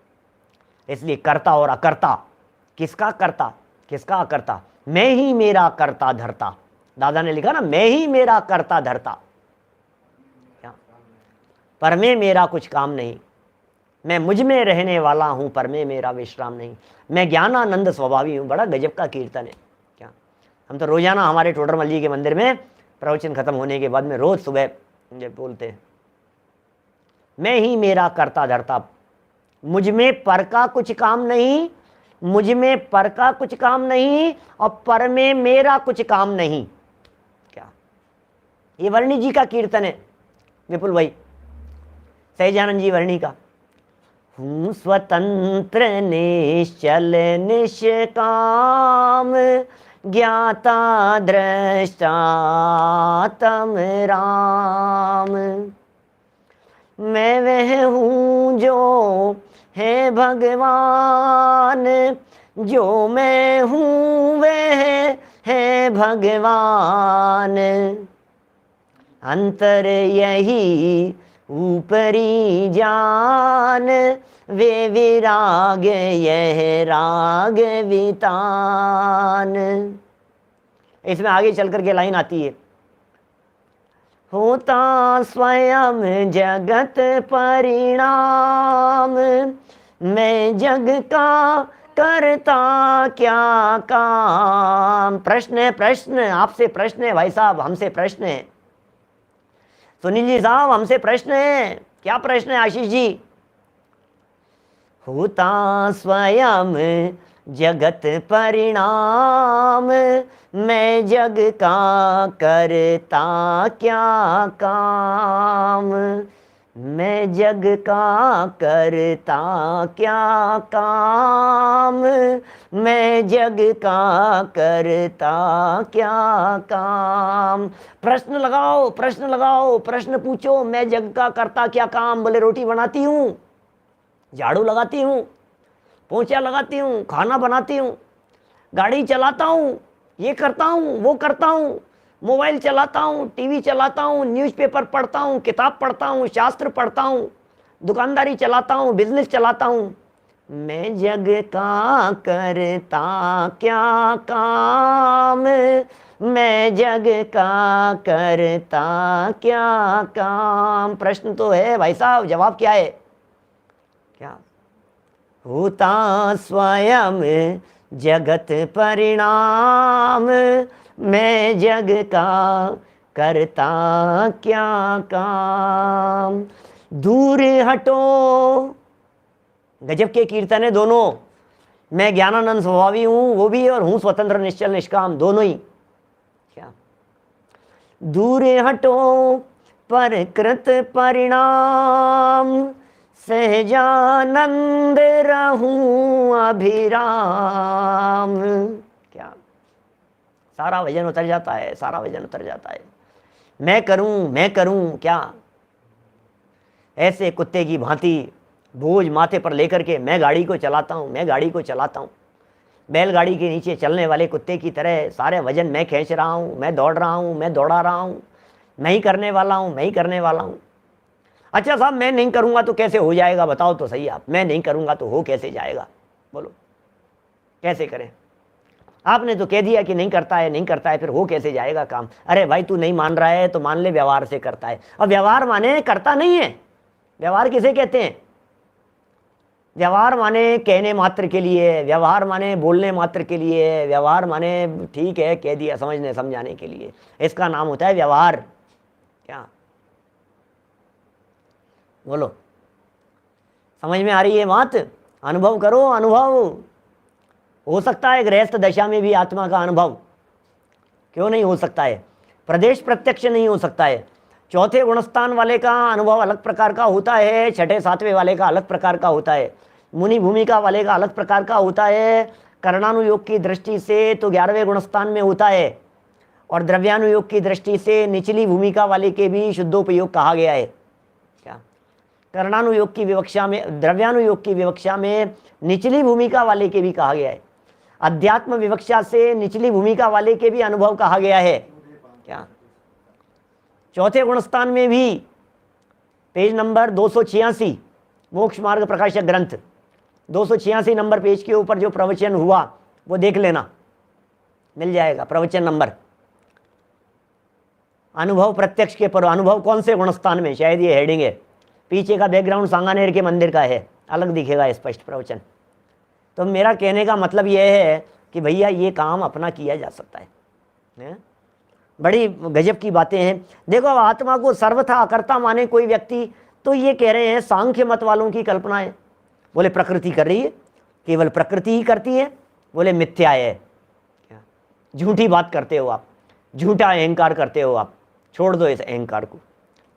इसलिए कर्ता और अकर्ता, किसका कर्ता किसका अकर्ता, मैं ही मेरा कर्ता धर्ता। दादा ने लिखा ना, मैं ही मेरा कर्ता धर्ता, क्या पर में मेरा कुछ काम नहीं, मैं मुझ में रहने वाला हूं, पर में मेरा विश्राम नहीं, मैं ज्ञानानंद स्वभावी हूं। बड़ा गजब का कीर्तन है क्या। हम तो रोजाना हमारे टोडरमल जी के मंदिर में प्रवचन खत्म होने के बाद में रोज सुबह बोलते हैं, मैं ही मेरा कर्ता धर्ता, मुझ में पर का कुछ काम नहीं, मुझ में पर का कुछ काम नहीं, और पर में मेरा कुछ काम नहीं। क्या ये वर्णी जी का कीर्तन है, विपुल भाई, सहजानंद जी वर्णी का। हूँ स्वतंत्र निश्चल निष्काम, ज्ञाता दृष्टा तम राम। मैं वह हूँ जो है भगवान, जो मैं हूँ वह है भगवान। अंतर यही ऊपरी जान, वे विराग यह राग वितान। इसमें आगे चल करके लाइन आती है, होता स्वयं जगत परिणाम, मैं जग का करता क्या काम। प्रश्न आपसे प्रश्न है भाई साहब, हमसे प्रश्न है। सुनील जी साहब, हमसे प्रश्न है। क्या प्रश्न है आशीष जी? होता स्वयं जगत परिणाम, मैं जग का करता क्या काम। मैं जग का करता क्या काम, मैं जग का करता क्या काम। प्रश्न लगाओ, प्रश्न लगाओ, प्रश्न पूछो। मैं जग का करता क्या काम? बोले रोटी बनाती हूँ, झाड़ू लगाती हूँ, पोंछा लगाती हूँ, खाना बनाती हूँ, गाड़ी चलाता हूँ, ये करता हूँ, वो करता हूँ, मोबाइल चलाता हूँ, टीवी चलाता हूँ, न्यूज़पेपर पढ़ता हूँ, किताब पढ़ता हूँ, शास्त्र पढ़ता हूँ, दुकानदारी चलाता हूँ, बिजनेस चलाता हूँ। मैं जग का करता क्या काम, मैं जग का करता क्या काम। प्रश्न तो है भाई साहब, जवाब क्या है? क्या होता स्वयं जगत परिणाम, मैं जग का करता क्या काम। दूर हटो, गजब के कीर्तन है दोनों। मैं ज्ञानानंद स्वभावी हूं, वो भी, और हूं स्वतंत्र निश्चल निष्काम, दोनों ही। क्या दूर हटो परकृत परिणाम, सहजानंद रहूं अभिराम। क्या सारा वजन उतर जाता है, सारा वजन उतर जाता है। मैं करूं क्या, ऐसे कुत्ते की भांति बोझ माथे पर लेकर के मैं गाड़ी को चलाता हूं, मैं गाड़ी को चलाता हूं। बैलगाड़ी के नीचे चलने वाले कुत्ते की तरह सारे वजन मैं खींच रहा हूं, मैं दौड़ रहा हूं, मैं दौड़ा रहा हूं, मैं ही करने वाला हूं, मैं ही करने वाला हूं। अच्छा साहब, मैं नहीं करूंगा तो कैसे हो जाएगा? बताओ तो सही आप। मैं नहीं करूंगा तो हो कैसे जाएगा? बोलो कैसे करें? आपने तो कह दिया कि नहीं करता है, नहीं करता है, फिर हो कैसे जाएगा काम? अरे भाई, तू नहीं मान रहा है तो मान ले व्यवहार से करता है। और व्यवहार माने करता नहीं है। व्यवहार किसे कहते हैं? व्यवहार माने कहने मात्र के लिए, व्यवहार माने बोलने मात्र के लिए, व्यवहार माने ठीक है कह दिया समझने समझाने के लिए, इसका नाम होता है व्यवहार। क्या बोलो, समझ में आ रही है बात? अनुभव करो, अनुभव हो सकता है गृहस्थ दशा में भी आत्मा का अनुभव, क्यों नहीं हो सकता है? प्रदेश प्रत्यक्ष नहीं हो सकता है। चौथे गुणस्थान वाले का अनुभव अलग प्रकार का होता है, छठे सातवें वाले का अलग प्रकार का होता है, मुनि भूमिका वाले का अलग प्रकार का होता है। कर्णानुयोग की दृष्टि से तो 11वें गुणस्थान में होता है, और द्रव्यानुयोग की दृष्टि से निचली भूमिका वाले के भी शुद्धोपयोग कहा गया है। क्या कर्णानुयोग की विवक्षा में, द्रव्यानुयोग की विवक्षा में निचली भूमिका वाले के भी कहा गया है। अध्यात्म विवक्षा से निचली भूमिका वाले के भी अनुभव कहा गया है। क्या चौथे गुणस्थान में भी पेज नंबर 286 मोक्ष मार्ग प्रकाशक ग्रंथ 286 नंबर पेज के ऊपर जो प्रवचन हुआ वो देख लेना, मिल जाएगा प्रवचन नंबर। अनुभव प्रत्यक्ष के पर अनुभव कौन से गुणस्थान में, शायद ये हेडिंग है। पीछे का बैकग्राउंड सांगानेर के मंदिर का है, अलग दिखेगा स्पष्ट प्रवचन। तो मेरा कहने का मतलब यह है कि भैया ये काम अपना किया जा सकता है। बड़ी गजब की बातें हैं। देखो आत्मा को सर्वथा अकर्ता माने कोई व्यक्ति, तो ये कह रहे हैं सांख्य मत वालों की कल्पना है। बोले प्रकृति कर रही है, केवल प्रकृति ही करती है। बोले मिथ्या है, झूठी बात करते हो आप, झूठा अहंकार करते हो आप, छोड़ दो इस अहंकार को।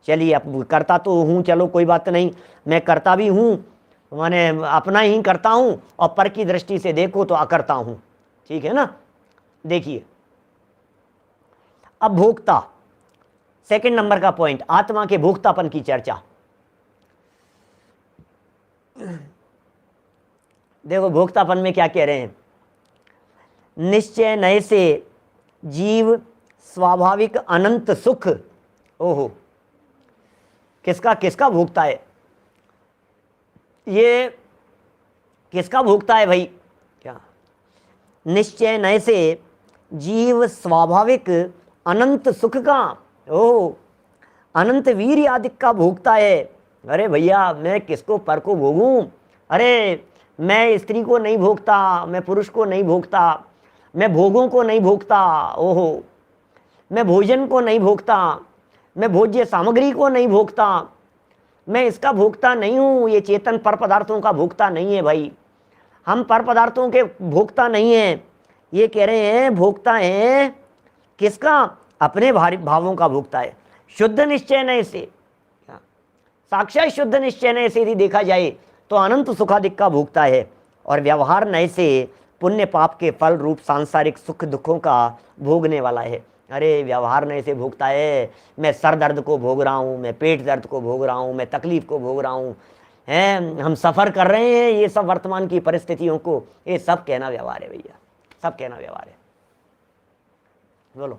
चलिए अब करता तो हूँ, चलो कोई बात नहीं, मैं करता भी हूँ, मैंने अपना ही करता हूँ, और पर की दृष्टि से देखो तो अकर्ता हूँ, ठीक है ना। देखिए अब भोक्ता, सेकंड नंबर का पॉइंट, आत्मा के भोक्तापन की चर्चा। देखो भोक्तापन में क्या कह रहे हैं, निश्चय नए से जीव स्वाभाविक अनंत सुख, ओहो किसका किसका भोगता है, ये किसका भोगता है भाई, क्या निश्चय नए से जीव स्वाभाविक अनंत सुख का, ओह अनंत वीर आदि का भोगता है। अरे भैया मैं किसको पर को भोगूं, अरे मैं स्त्री को नहीं भोगता, मैं पुरुष को नहीं भोगता, मैं भोगों को नहीं भोगता, ओहो मैं भोजन को नहीं भोगता, मैं भोज्य सामग्री को नहीं भोगता, मैं इसका भोगता नहीं हूँ। ये चेतन पर पदार्थों का भोगता नहीं है भाई, हम पर पदार्थों के भोगता नहीं हैं। ये कह रहे हैं भोगता है किसका, अपने भावों का भोगता है। शुद्ध निश्चय नय से, साक्षात शुद्ध निश्चय नय से यदि देखा जाए तो अनंत सुखादिक का भोगता है, और व्यवहार नय से पुण्य पाप के फल रूप सांसारिक सुख दुखों का भोगने वाला है। अरे व्यवहार नय से भोगता है, मैं सर दर्द को भोग रहा हूँ, मैं पेट दर्द को भोग रहा हूँ, मैं तकलीफ को भोग रहा हूँ, हैं हम सफ़र कर रहे हैं, ये सब वर्तमान की परिस्थितियों को, ये सब कहना व्यवहार है भैया, सब कहना व्यवहार है। बोलो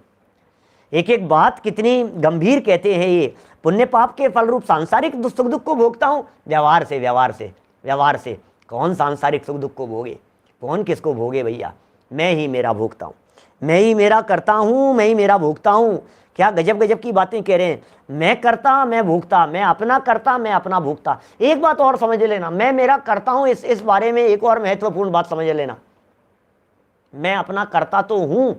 एक एक बात कितनी गंभीर कहते हैं ये, पुण्य पाप के फल रूप सांसारिक सुख दुख को भोगता हूँ, व्यवहार से व्यवहार से व्यवहार से। कौन सांसारिक सुख दुख को भोगे, कौन किसको भोगे भैया, मैं ही मेरा भोगता हूँ, मैं ही मेरा करता हूँ, मैं ही मेरा भोगता हूँ। क्या गजब गजब की बातें कह रहे हैं, मैं करता मैं भोगता, मैं अपना करता मैं अपना भोगता। एक बात और समझ लेना, मैं मेरा करता हूँ, इस बारे में एक और महत्वपूर्ण बात समझ लेना, मैं अपना करता तो हूँ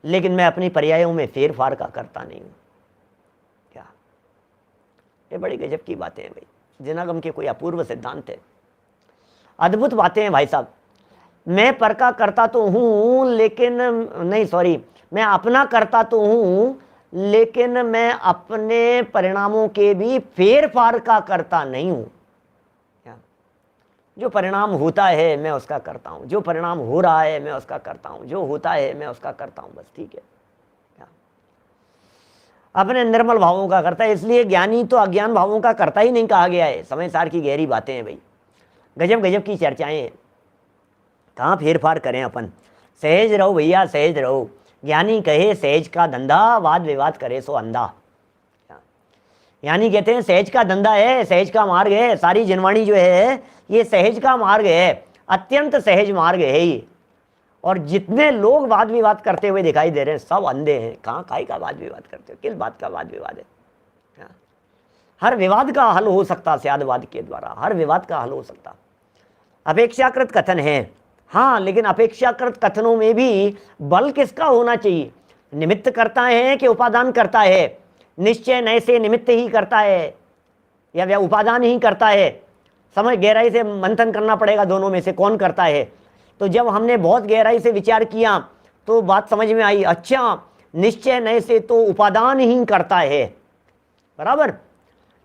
लेकिन मैं अपनी पर्यायों में फेर फार का करता नहीं हूँ। क्या ये बड़ी गजब की बातें हैं भाई, जिनागम के कोई अपूर्व सिद्धांत है, अद्भुत बातें हैं भाई साहब। मैं पर का करता तो हूँ लेकिन नहीं, सॉरी, मैं अपना करता तो हूँ लेकिन मैं अपने परिणामों के भी फेर फार का करता नहीं हूँ। जो परिणाम होता है मैं उसका करता हूँ, जो परिणाम हो रहा है मैं उसका करता हूँ, जो होता है मैं उसका करता हूँ, बस ठीक है। अपने निर्मल भावों का करता है, इसलिए ज्ञानी तो अज्ञान भावों का करता ही नहीं कहा गया है। समय सार की गहरी बातें हैं भाई, गजब गजब की चर्चाएं हैं, कहाँ फेर फार करें अपन। सहज रहो भैया, सहज रहो। ज्ञानी कहे सहज का धंधा, वाद विवाद करे सो अंधा। यानी कहते हैं सहज का धंधा है, सहज का मार्ग है, सारी जनवाणी जो है ये सहज का मार्ग है, अत्यंत सहज मार्ग है ये। और जितने लोग वाद विवाद करते हुए दिखाई दे रहे हैं सब अंधे हैं। कहाँ काहे का वाद विवाद करते हो, किस बात का वाद विवाद है। हर विवाद का हल हो सकता स्यादवाद के द्वारा, हर विवाद का हल हो सकता। अपेक्षाकृत कथन है, हाँ, लेकिन अपेक्षाकृत कथनों में भी बल किसका होना चाहिए, निमित्त करता है कि उपादान करता है। निश्चय नय से निमित्त ही करता है या उपादान ही करता है, समझ गहराई से मंथन करना पड़ेगा दोनों में से कौन करता है। तो जब हमने बहुत गहराई से विचार किया तो बात समझ में आई, अच्छा निश्चय नय से तो उपादान ही करता है, बराबर।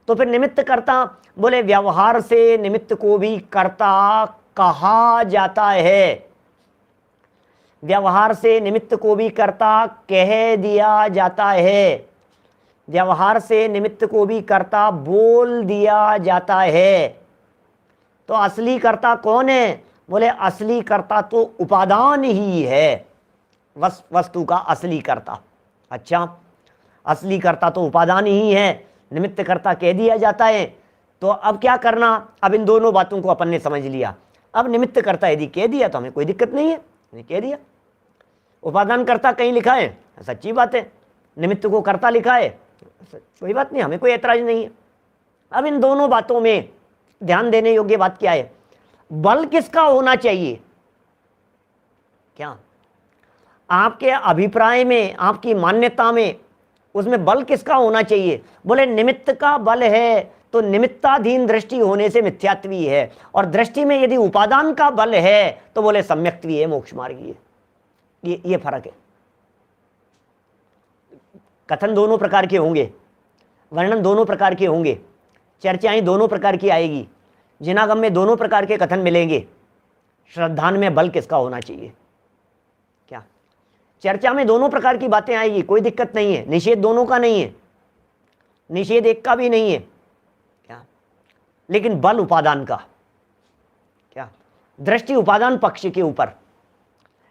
तो फिर निमित्त करता, बोले व्यवहार से निमित्त को भी कर्ता कहा जाता है, व्यवहार से निमित्त को भी कर्ता कह दिया जाता है, व्यवहार से निमित्त को भी कर्ता बोल दिया जाता है। तो असली कर्ता कौन है, बोले असली कर्ता तो उपादान ही है, वस्तु का असली कर्ता। अच्छा, असली कर्ता तो उपादान ही है, निमित्त कर्ता कह दिया जाता है। तो अब क्या करना, अब इन दोनों बातों को अपन ने समझ लिया। अब निमित्त कर्ता यदि कह दिया तो हमें कोई दिक्कत नहीं है, कह दिया। उपादान कर्ता कहीं लिखा है, सच्ची बात है, निमित्त को कर्ता लिखा है, कोई बात नहीं, हमें कोई ऐतराज नहीं है। अब इन दोनों बातों में ध्यान देने योग्य बात क्या है, बल किसका होना चाहिए? क्या आपके अभिप्राय में, आपकी मान्यता में, उसमें बल किसका होना चाहिए? बोले निमित्त का बल है तो निमित्ताधीन दृष्टि होने से मिथ्यात्वी है, और दृष्टि में यदि उपादान का बल है तो बोले सम्यक्त्वी है, मोक्ष मार्गी है। ये फर्क है। कथन दोनों प्रकार के होंगे, वर्णन दोनों प्रकार के होंगे, चर्चाएं दोनों प्रकार की आएगी, जिनागम में दोनों प्रकार के कथन मिलेंगे। श्रद्धान में बल किसका होना चाहिए? क्या चर्चा में दोनों प्रकार की बातें आएगी, कोई दिक्कत नहीं है, निषेध दोनों का नहीं है, निषेध एक का भी नहीं है, क्या लेकिन बल उपादान का। क्या दृष्टि उपादान पक्ष के ऊपर,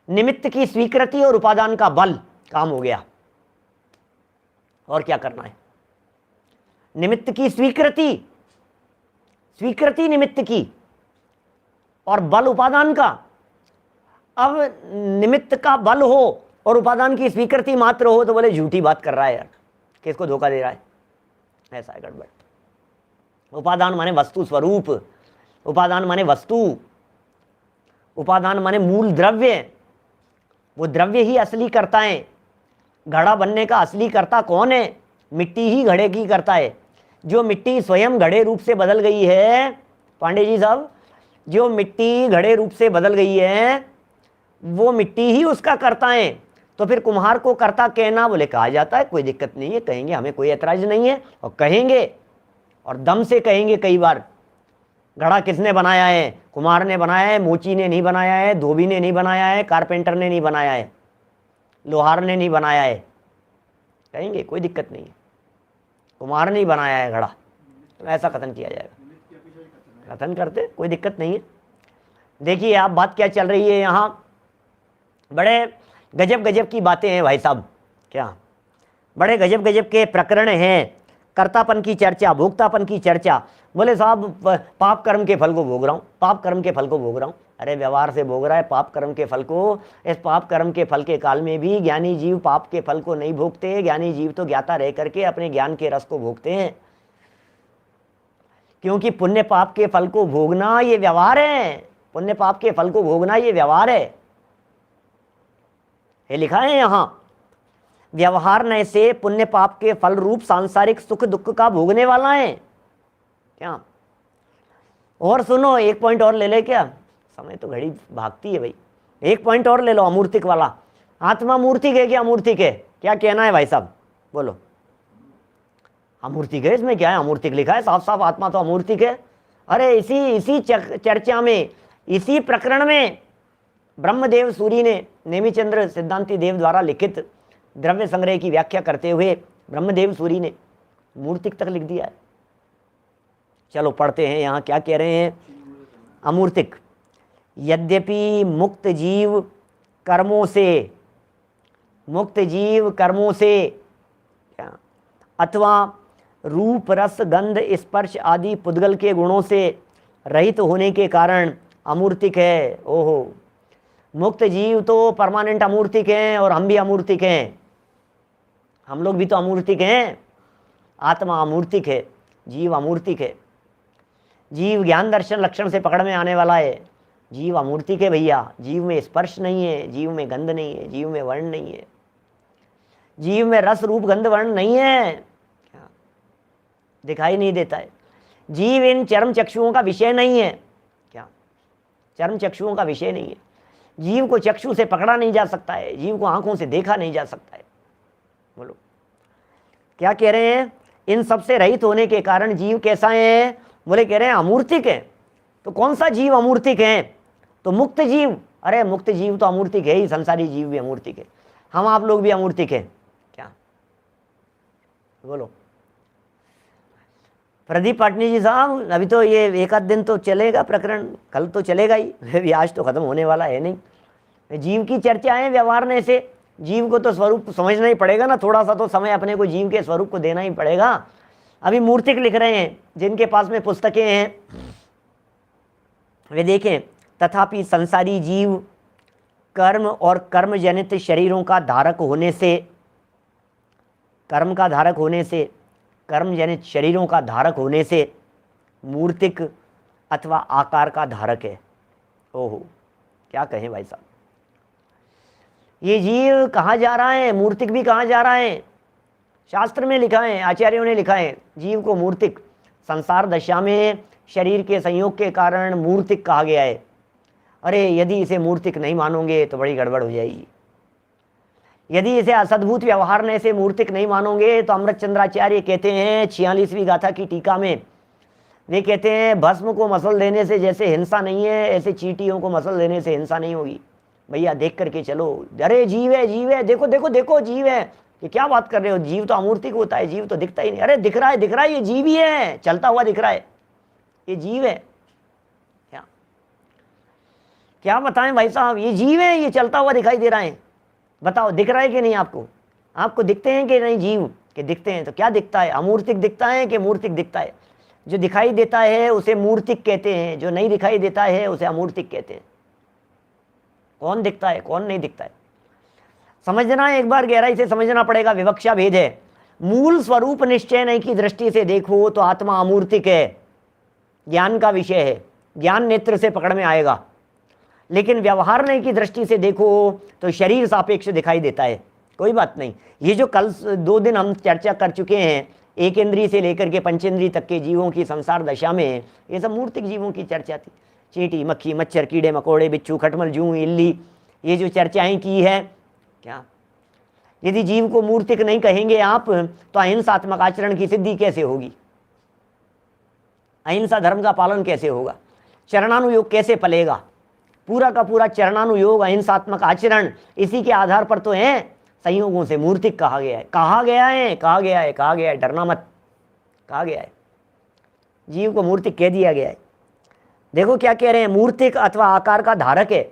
निमित्त की स्वीकृति और उपादान का बल, काम हो गया। और क्या करना है? निमित्त की स्वीकृति, स्वीकृति निमित्त की, और बल उपादान का। अब निमित्त का बल हो और उपादान की स्वीकृति मात्र हो तो बोले झूठी बात कर रहा है यार, किसको धोखा दे रहा है, ऐसा है गड़बड़। उपादान माने वस्तु स्वरूप, उपादान माने वस्तु, उपादान माने मूल द्रव्य। वो द्रव्य ही असली करता है। घड़ा बनने का असली करता कौन है? मिट्टी ही घड़े की करता है। जो मिट्टी स्वयं घड़े रूप से बदल गई है, पांडे जी साहब, जो मिट्टी घड़े रूप से बदल गई है वो मिट्टी ही उसका करता है। तो फिर कुम्हार को करता कहना बोले कहा जाता है, कोई दिक्कत नहीं है, कहेंगे, हमें कोई ऐतराज नहीं है, और कहेंगे और दम से कहेंगे। कई बार घड़ा किसने बनाया है? कुम्हार ने बनाया है, मोची ने नहीं बनाया है, धोबी ने नहीं बनाया है, कारपेंटर ने नहीं बनाया है, लोहार ने नहीं बनाया है, कहेंगे कोई दिक्कत नहीं है, कुम्हार ने ही बनाया है घड़ा, तो ऐसा कथन किया जाएगा। कथन करते कोई दिक्कत नहीं है। देखिए आप बात क्या चल रही है यहाँ, बड़े गजब गजब की बातें हैं भाई साहब। क्या बड़े गजब गजब के प्रकरण हैं। कर्तापन की चर्चा, भोक्तापन की चर्चा। बोले साहब पाप कर्म के फल को भोग रहा हूँ, पाप कर्म के फल को भोग रहा हूँ। अरे व्यवहार से भोग रहा है पाप कर्म के फल को। इस पाप कर्म के फल के काल में भी ज्ञानी जीव पाप के फल को नहीं भोगते। ज्ञानी जीव तो ज्ञाता रह करके अपने ज्ञान के रस को भोगते हैं, क्योंकि पुण्य पाप के फल को भोगना ये व्यवहार है। पुण्य पाप के फल को भोगना ये व्यवहार है, ये लिखा है यहाँ। व्यवहार न से पुण्य पाप के फल रूप सांसारिक सुख दुख का भोगने वाला है। क्या और सुनो, एक पॉइंट और ले ले, क्या समय तो घड़ी भागती है भाई, एक पॉइंट और ले लो, अमूर्तिक वाला। आत्मा मूर्तिक है क्या अमूर्तिक है? क्या कहना है भाई साहब, बोलो। अमूर्तिक है, इसमें क्या है? अमूर्तिक लिखा है साफ साफ, आत्मा तो अमूर्तिक है। अरे इसी चर्चा में, इसी प्रकरण में ब्रह्मदेव सूरी ने, नेमिचंद्र सिद्धांति देव द्वारा लिखित द्रव्य संग्रह की व्याख्या करते हुए ब्रह्मदेव सूरी ने मूर्तिक तक लिख दिया है। चलो पढ़ते हैं यहाँ क्या कह रहे हैं। अमूर्तिक, यद्यपि मुक्त जीव कर्मों से, मुक्त जीव कर्मों से अथवा रूप रस गंध स्पर्श आदि पुद्गल के गुणों से रहित होने के कारण अमूर्तिक है। ओहो, मुक्त जीव तो परमानेंट अमूर्तिक हैं और हम भी अमूर्तिक हैं, हम लोग भी तो अमूर्तिक हैं। आत्मा अमूर्तिक है, जीव अमूर्तिक है। जीव ज्ञान दर्शन लक्षण से पकड़ में आने वाला है, जीव अमूर्तिक है भैया। जीव में स्पर्श नहीं है, जीव में गंध नहीं है, जीव में वर्ण नहीं है, जीव में रस रूप गंध वर्ण नहीं है, दिखाई नहीं देता है। जीव इन चर्म चक्षुओं का विषय नहीं है। क्या चर्म चक्षुओं का विषय नहीं है। जीव को चक्षु से पकड़ा नहीं जा सकता है, जीव को आंखों से देखा नहीं जा सकता है। बोलो क्या कह रहे हैं? इन सब से रहित होने के कारण जीव कैसा है? बोले कह रहे हैं अमूर्तिक है। तो कौन सा जीव अमूर्तिक है? तो मुक्त जीव। अरे मुक्त जीव तो अमूर्तिक है ही, संसारी जीव भी अमूर्तिक है, हम आप लोग भी अमूर्तिक हैं। क्या बोलो प्रदीप पाटनी जी साहब, अभी तो ये एक आध दिन तो चलेगा प्रकरण, कल तो चलेगा ही, आज तो खत्म होने वाला है नहीं। जीव की चर्चा है व्यवहारने से, जीव को तो स्वरूप समझना ही पड़ेगा ना, थोड़ा सा तो समय अपने को जीव के स्वरूप को देना ही पड़ेगा। अभी मूर्तिक लिख रहे हैं, जिनके पास में पुस्तकें हैं वे देखें। तथापि संसारी जीव कर्म और कर्म जनित शरीरों का धारक होने से, कर्म का धारक होने से, कर्म जनित शरीरों का धारक होने से मूर्तिक अथवा आकार का धारक है। ओहो, क्या कहें भाई साहब, ये जीव कहाँ जा रहा है, मूर्तिक भी कहाँ जा रहा है। शास्त्र में लिखा है, आचार्यों ने लिखा है, जीव को मूर्तिक, संसार दशा में शरीर के संयोग के कारण मूर्तिक कहा गया है। अरे यदि इसे मूर्तिक नहीं मानोगे तो बड़ी गड़बड़ हो जाएगी। यदि इसे असद्भुत व्यवहार ने से मूर्तिक नहीं मानोगे तो अमृतचंद्राचार्य कहते हैं 46वीं गाथा की टीका में, वे कहते हैं भस्म को मसल देने से जैसे हिंसा नहीं है, ऐसे चींटियों को मसल देने से हिंसा नहीं होगी। भैया देख करके चलो, अरे जीव है, जीव है, देखो देखो देखो जीव है, ये क्या बात कर रहे हो, जीव तो अमूर्तिक होता है, जीव तो दिखता ही नहीं। अरे दिख रहा है, दिख रहा है, ये जीव ही है, चलता हुआ दिख रहा है, ये जीव है। क्या क्या बताएं भाई साहब, ये जीव है, ये चलता हुआ दिखाई दे रहा है। बताओ दिख रहा है कि नहीं आपको, आपको दिखते हैं कि नहीं जीव के? दिखते हैं। तो क्या दिखता है, अमूर्तिक दिखता है कि मूर्तिक दिखता है? जो दिखाई देता है उसे मूर्तिक कहते हैं, जो नहीं दिखाई देता है उसे अमूर्तिक कहते हैं। कौन दिखता है, कौन नहीं दिखता है, समझना है, एक बार गहराई से समझना पड़ेगा। विवक्षा भेद है। मूल स्वरूप निश्चय नहीं की दृष्टि से देखो तो आत्मा अमूर्तिक है, ज्ञान का विषय है, ज्ञान नेत्र से पकड़ में आएगा। लेकिन व्यवहार नहीं की दृष्टि से देखो तो शरीर सापेक्ष दिखाई देता है। कोई बात नहीं, ये जो कल 2 दिन हम चर्चा कर चुके हैं, एक इंद्रिय से लेकर के पंचेंद्रिय तक के जीवों की संसार दशा में, ये सब मूर्तिक जीवों की चर्चा थी। चींटी, मक्खी, मच्छर, कीड़े मकोड़े, बिच्छू, खटमल, जूं, इल्ली, ये जो चर्चाएं की है, क्या यदि जीव को मूर्तिक नहीं कहेंगे आप तो अहिंसात्मक आचरण की सिद्धि कैसे होगी? अहिंसा धर्म का पालन कैसे होगा? चरणानुयोग कैसे पलेगा? पूरा का पूरा चरणानुयोग, अहिंसात्मक आचरण, इसी के आधार पर तो है संयोगों से मूर्तिक कहा गया है। कहा गया है, कहा गया है, कहा गया है, डरना मत, कहा गया है, जीव को मूर्तिक कह दिया गया है। देखो क्या कह रहे हैं, मूर्तिक अथवा आकार का धारक है,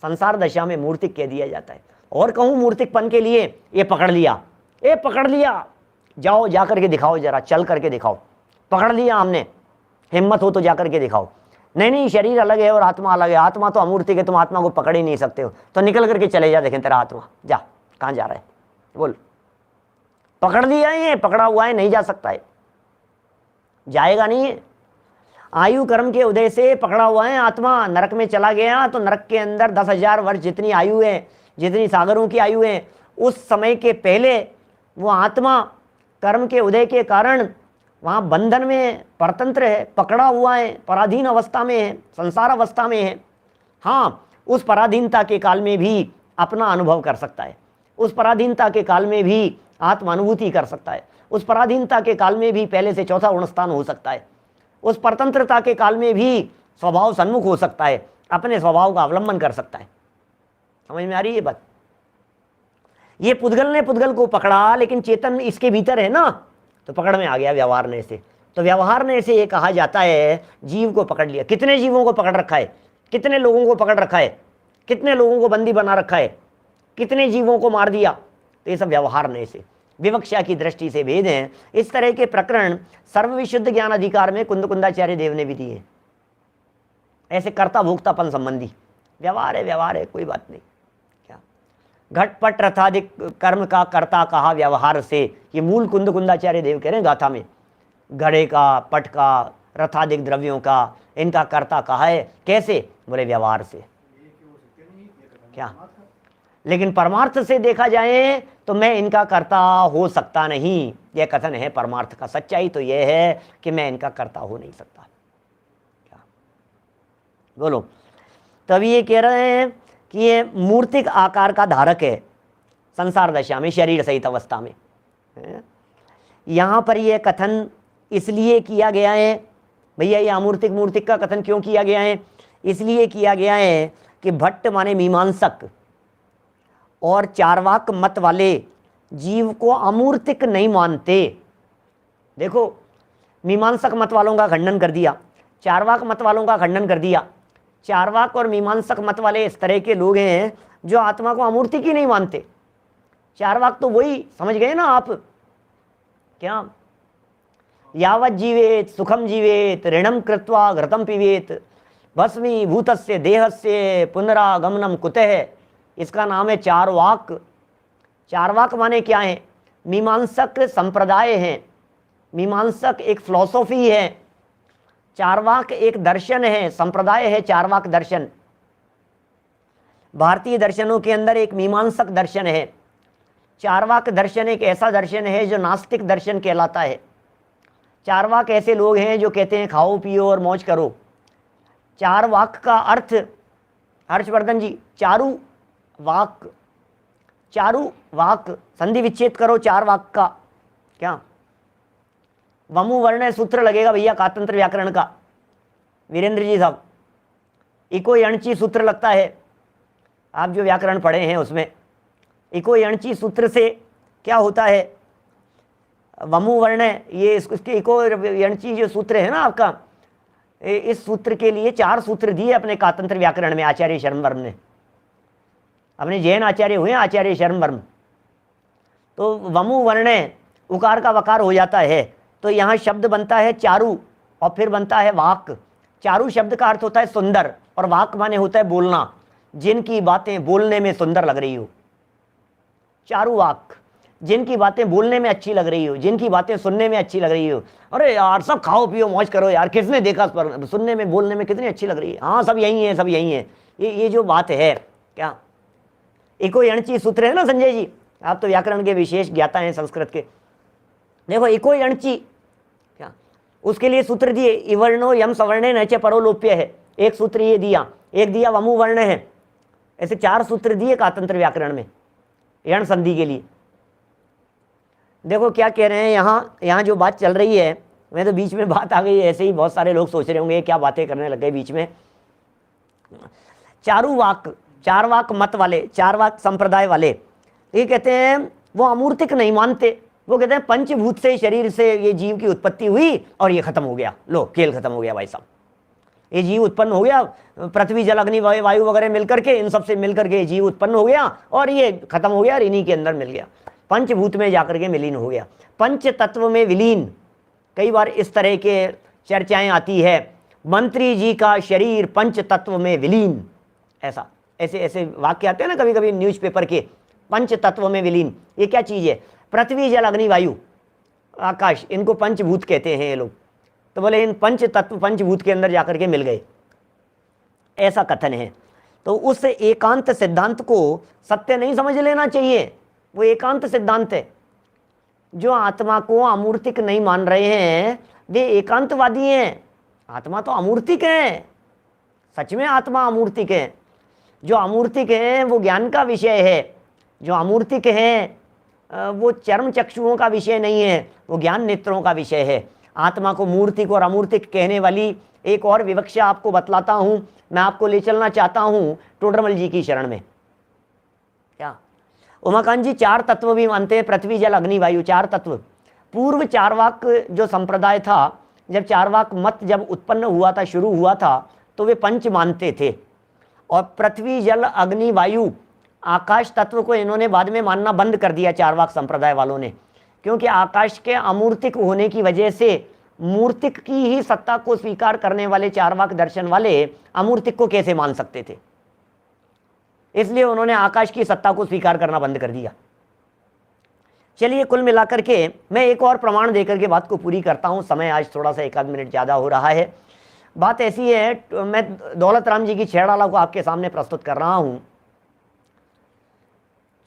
संसार दशा में मूर्तिक कह दिया जाता है। और कहूं मूर्तिकपन के लिए, ये पकड़ लिया, ये पकड़ लिया, जाओ जा करके दिखाओ, जरा चल करके दिखाओ, पकड़ लिया हमने, हिम्मत हो तो जा करके दिखाओ। नहीं नहीं, शरीर अलग है और आत्मा अलग है, आत्मा तो अमूर्तिक है, तुम आत्मा को पकड़ ही नहीं सकते हो, तो निकल करके चले जा, देखें तेरा आत्मा, जा कहाँ जा रहा है, बोल। पकड़ लिया है, पकड़ा हुआ है, नहीं जा सकता है, जाएगा नहीं है। आयु कर्म के उदय से पकड़ा हुआ है आत्मा, नरक में चला गया तो नरक के अंदर 10,000 वर्ष जितनी आयु है, जितनी सागरों की आयु है, उस समय के पहले वो आत्मा कर्म के उदय के कारण वहाँ बंधन में परतंत्र है, पकड़ा हुआ है, पराधीन अवस्था में है, संसार अवस्था में है। हाँ, उस पराधीनता के काल में भी अपना अनुभव कर सकता है, उस पराधीनता के काल में भी आत्मानुभूति कर सकता है, उस पराधीनता के काल में भी पहले से चौथा गुणस्थान हो सकता है, उस परतंत्रता के काल में भी स्वभाव सन्मुख हो सकता है, अपने स्वभाव का अवलंबन कर सकता है। समझ में आ रही है बात? ये पुद्गल ने पुद्गल को पकड़ा, लेकिन चेतन इसके भीतर है ना, तो पकड़ में आ गया व्यवहार ने से। तो व्यवहार ने से ये कहा जाता है जीव को पकड़ लिया। कितने जीवों को पकड़ रखा है, कितने लोगों को पकड़ रखा है, कितने लोगों को बंदी बना रखा है, कितने जीवों को मार दिया, तो ये सब व्यवहार ने से, विवक्षा की दृष्टि से भेद हैं। इस तरह के प्रकरण सर्वविशुद्ध ज्ञान अधिकार में कुंदकुंदाचार्य देव ने भी दिए। ऐसे कर्ता भोक्तापन संबंधी व्यवहार है, व्यवहार है, कोई बात नहीं। क्या घटपट रथाधिक कर्म का कर्ता कहा व्यवहार से, ये मूल कुंदकुंदाचार्य देव कह रहे हैं गाथा में। घड़े का, पट का, रथाधिक द्रव्यों का, इनका कर्ता कहा है, कैसे? बोले व्यवहार से। क्या? लेकिन परमार्थ से देखा जाए तो मैं इनका कर्ता हो सकता नहीं, यह कथन है परमार्थ का। सच्चाई तो यह है कि मैं इनका कर्ता हो नहीं सकता। क्या बोलो? तभी ये कह रहे हैं कि ये मूर्तिक आकार का धारक है संसार दशा में, शरीर सहित अवस्था में। यहाँ पर यह कथन इसलिए किया गया है, भैया ये अमूर्तिक मूर्तिक का कथन क्यों किया गया है? इसलिए किया गया है कि भट्ट माने मीमांसक और चारवाक मत वाले जीव को अमूर्तिक नहीं मानते। देखो, मीमांसक मत वालों का खंडन कर दिया, चारवाक मत वालों का खंडन कर दिया। चारवाक और मीमांसक मत वाले इस तरह के लोग हैं जो आत्मा को अमूर्तिक ही नहीं मानते। चारवाक तो वही समझ गए ना आप? क्या यावत जीवेत सुखम जीवेत ऋणम कृत्वा घृतम पिबेत भस्मीभूतस्य देहस्य पुनरागमनम कुतः। इसका नाम है चारवाक। चारवाक माने क्या है? मीमांसक संप्रदाय है, मीमांसक एक फिलॉसफी है, चारवाक एक दर्शन है, संप्रदाय है चारवाक दर्शन। भारतीय दर्शनों के अंदर एक मीमांसक दर्शन है। चारवाक दर्शन एक ऐसा दर्शन है जो नास्तिक दर्शन कहलाता है। चारवाक ऐसे लोग हैं जो कहते हैं खाओ पियो और मौज करो। चारवाक का अर्थ, हर्षवर्धन जी, चारु वाक, चारु वाक संधि विच्छेद करो चार वाक का। क्या वमु वर्ण सूत्र लगेगा भैया कातंत्र व्याकरण का, वीरेंद्र जी साहब। इको यणची सूत्र लगता है, आप जो व्याकरण पढ़े हैं उसमें इको यणची सूत्र से क्या होता है? वमु वर्ण, ये इसके इको यणची जो सूत्र है ना आपका, इस सूत्र के लिए 4 सूत्र दिए अपने कातंत्र व्याकरण में आचार्य शर्मवर्म ने। अपने जैन आचार्य हुए आचार्य शर्मवर्म। तो वमु वर्ण उकार का वकार हो जाता है, तो यहाँ शब्द बनता है चारु और फिर बनता है वाक। चारु शब्द का अर्थ होता है सुंदर और वाक माने होता है बोलना, जिनकी बातें बोलने में सुंदर लग रही हो। चारु वाक, जिनकी बातें बोलने में अच्छी लग रही हो, जिनकी बातें सुनने में अच्छी लग रही हो। अरे यार सब खाओ पियो मौज करो यार, किसने देखा पर सुनने में बोलने में कितनी अच्छी लग रही है। हाँ सब यही है, सब यही है। ये जो बात है क्या, इको यणची सूत्र है ना संजय जी, आप तो व्याकरण के विशेष ज्ञाता हैं संस्कृत के। देखो इको यणची क्या, उसके लिए सूत्र दिए इवर्णो यम सवर्णे नचे परोलोप्य है, एक सूत्र ये दिया, एक दिया वमु वर्ण है। ऐसे 4 सूत्र दिए कातंत्र व्याकरण में यण संधि के लिए। देखो क्या कह रहे हैं यहाँ जो बात चल रही है, मैं तो बीच में बात आ गई, ऐसे ही बहुत सारे लोग सोच रहे होंगे क्या बातें करने लग गए बीच में। चारुवाक, चारवाक मत वाले, चारवाक संप्रदाय वाले ये कहते हैं वो अमूर्तिक नहीं मानते। वो कहते हैं पंचभूत से, शरीर से ये जीव की उत्पत्ति हुई और ये खत्म हो गया, लो खेल खत्म हो गया भाई साहब। ये जीव उत्पन्न हो गया, पृथ्वी जल अग्नि वायु वगैरह मिलकर के, इन सब से मिलकर के जीव उत्पन्न हो गया और ये खत्म हो गया और इन्हीं के अंदर मिल गया, पंचभूत में जाकर के विलीन हो गया, पंच तत्व में विलीन। कई बार इस तरह के चर्चाएं आती है, मंत्री जी का शरीर पंच तत्व में विलीन, ऐसा ऐसे ऐसे वाक्य आते हैं ना कभी कभी न्यूज़पेपर के, पंच तत्व में विलीन। ये क्या चीज़ है? पृथ्वी जल अग्नि वायु आकाश, इनको पंचभूत कहते हैं ये लोग। तो बोले इन पंच तत्व पंचभूत के अंदर जाकर के मिल गए, ऐसा कथन है। तो उस एकांत सिद्धांत को सत्य नहीं समझ लेना चाहिए, वो एकांत सिद्धांत है। जो आत्मा को अमूर्तिक नहीं मान रहे हैं वे एकांतवादी हैं। आत्मा तो अमूर्तिक है, सच में आत्मा अमूर्तिक है। जो अमूर्तिक है वो ज्ञान का विषय है, जो अमूर्तिक है वो चर्म चक्षुओं का विषय नहीं है, वो ज्ञान नेत्रों का विषय है। आत्मा को मूर्तिक और अमूर्तिक कहने वाली एक और विवक्षा आपको बतलाता हूं, मैं आपको ले चलना चाहता हूं टोडरमल जी की शरण में। क्या उमाकांत जी 4 तत्व भी मानते हैं, पृथ्वी जल अग्नि वायु 4 तत्व। पूर्व चारवाक जो संप्रदाय था, जब चारवाक मत जब उत्पन्न हुआ था, शुरू हुआ था, तो वे पंच मानते थे और पृथ्वी जल अग्नि वायु आकाश तत्व को इन्होंने बाद में मानना बंद कर दिया चारवाक संप्रदाय वालों ने, क्योंकि आकाश के अमूर्तिक होने की वजह से मूर्तिक की ही सत्ता को स्वीकार करने वाले चारवाक दर्शन वाले अमूर्तिक को कैसे मान सकते थे, इसलिए उन्होंने आकाश की सत्ता को स्वीकार करना बंद कर दिया। चलिए कुल मिलाकर के मैं एक और प्रमाण देकर के बात को पूरी करता हूं, समय आज थोड़ा सा 1 आध मिनट ज़्यादा हो रहा है। बात ऐसी है, मैं दौलत राम जी की छेड़ाला को आपके सामने प्रस्तुत कर रहा हूं।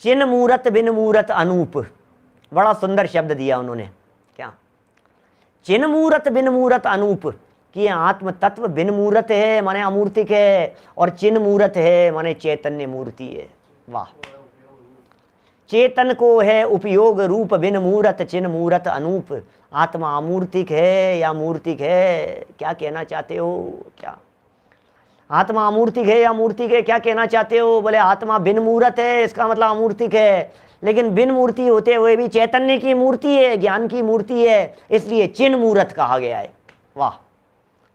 चिन मूरत बिन मूरत अनूप, बड़ा सुंदर शब्द दिया उन्होंने। क्या चिन मूरत बिन मूरत अनूप, कि आत्म तत्व बिन मूरत है माने अमूर्तिक है, और चिन मूरत है माने चैतन्य मूर्ति है। वाह, चेतन को है उपयोग रूप बिन मूरत चिन मूरत अनूप। आत्मा अमूर्तिक है या मूर्तिक है, क्या कहना चाहते हो? क्या आत्मा अमूर्तिक है या मूर्तिक है, क्या कहना चाहते हो? बोले आत्मा बिन मूरत है, इसका मतलब अमूर्तिक है, लेकिन बिन मूर्ति होते हुए भी चैतन्य की मूर्ति है, ज्ञान की मूर्ति है, इसलिए चिन मूरत कहा गया है। वाह,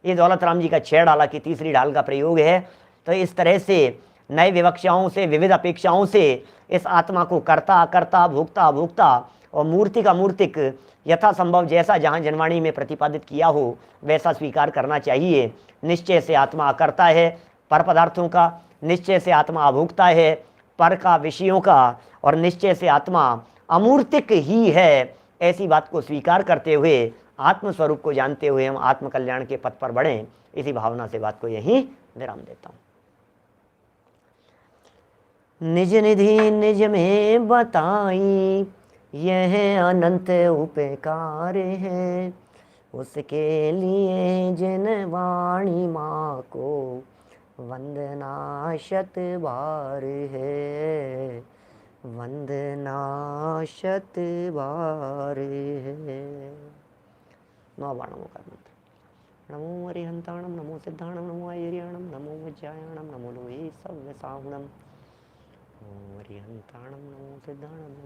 ये दौलत राम जी का 6 डाला की तीसरी ढाल का प्रयोग है। तो इस तरह से नए विवक्षाओं से, विविध अपेक्षाओं से इस आत्मा को कर्ता कर्ता भोक्ता भोक्ता और मूर्ति का मूर्तिक यथासंभव जैसा जहाँ जनवाणी में प्रतिपादित किया हो वैसा स्वीकार करना चाहिए। निश्चय से आत्मा अकर्ता है पर पदार्थों का, निश्चय से आत्मा अभोक्ता है पर का विषयों का, और निश्चय से आत्मा अमूर्तिक ही है। ऐसी बात को स्वीकार करते हुए आत्मस्वरूप को जानते हुए हम आत्मकल्याण के पथ पर बढ़ें, इसी भावना से बात को यहीं विराम देता हूँ। निज निधि निज में बताई यह अनंत उपकार है, उसके लिए जिन वाणी माँ को वंदना शत बार है, वंदना शत बार है। नौ बाणों का मंत्र। नमो अरिहंताणम, नमो सिद्धाणम, नमो आयर्याणम, नमो वज्रायणम, नमो लोहे सव्य साहुणम। नमो अरिहंताणम, नमो सिद्धाणम।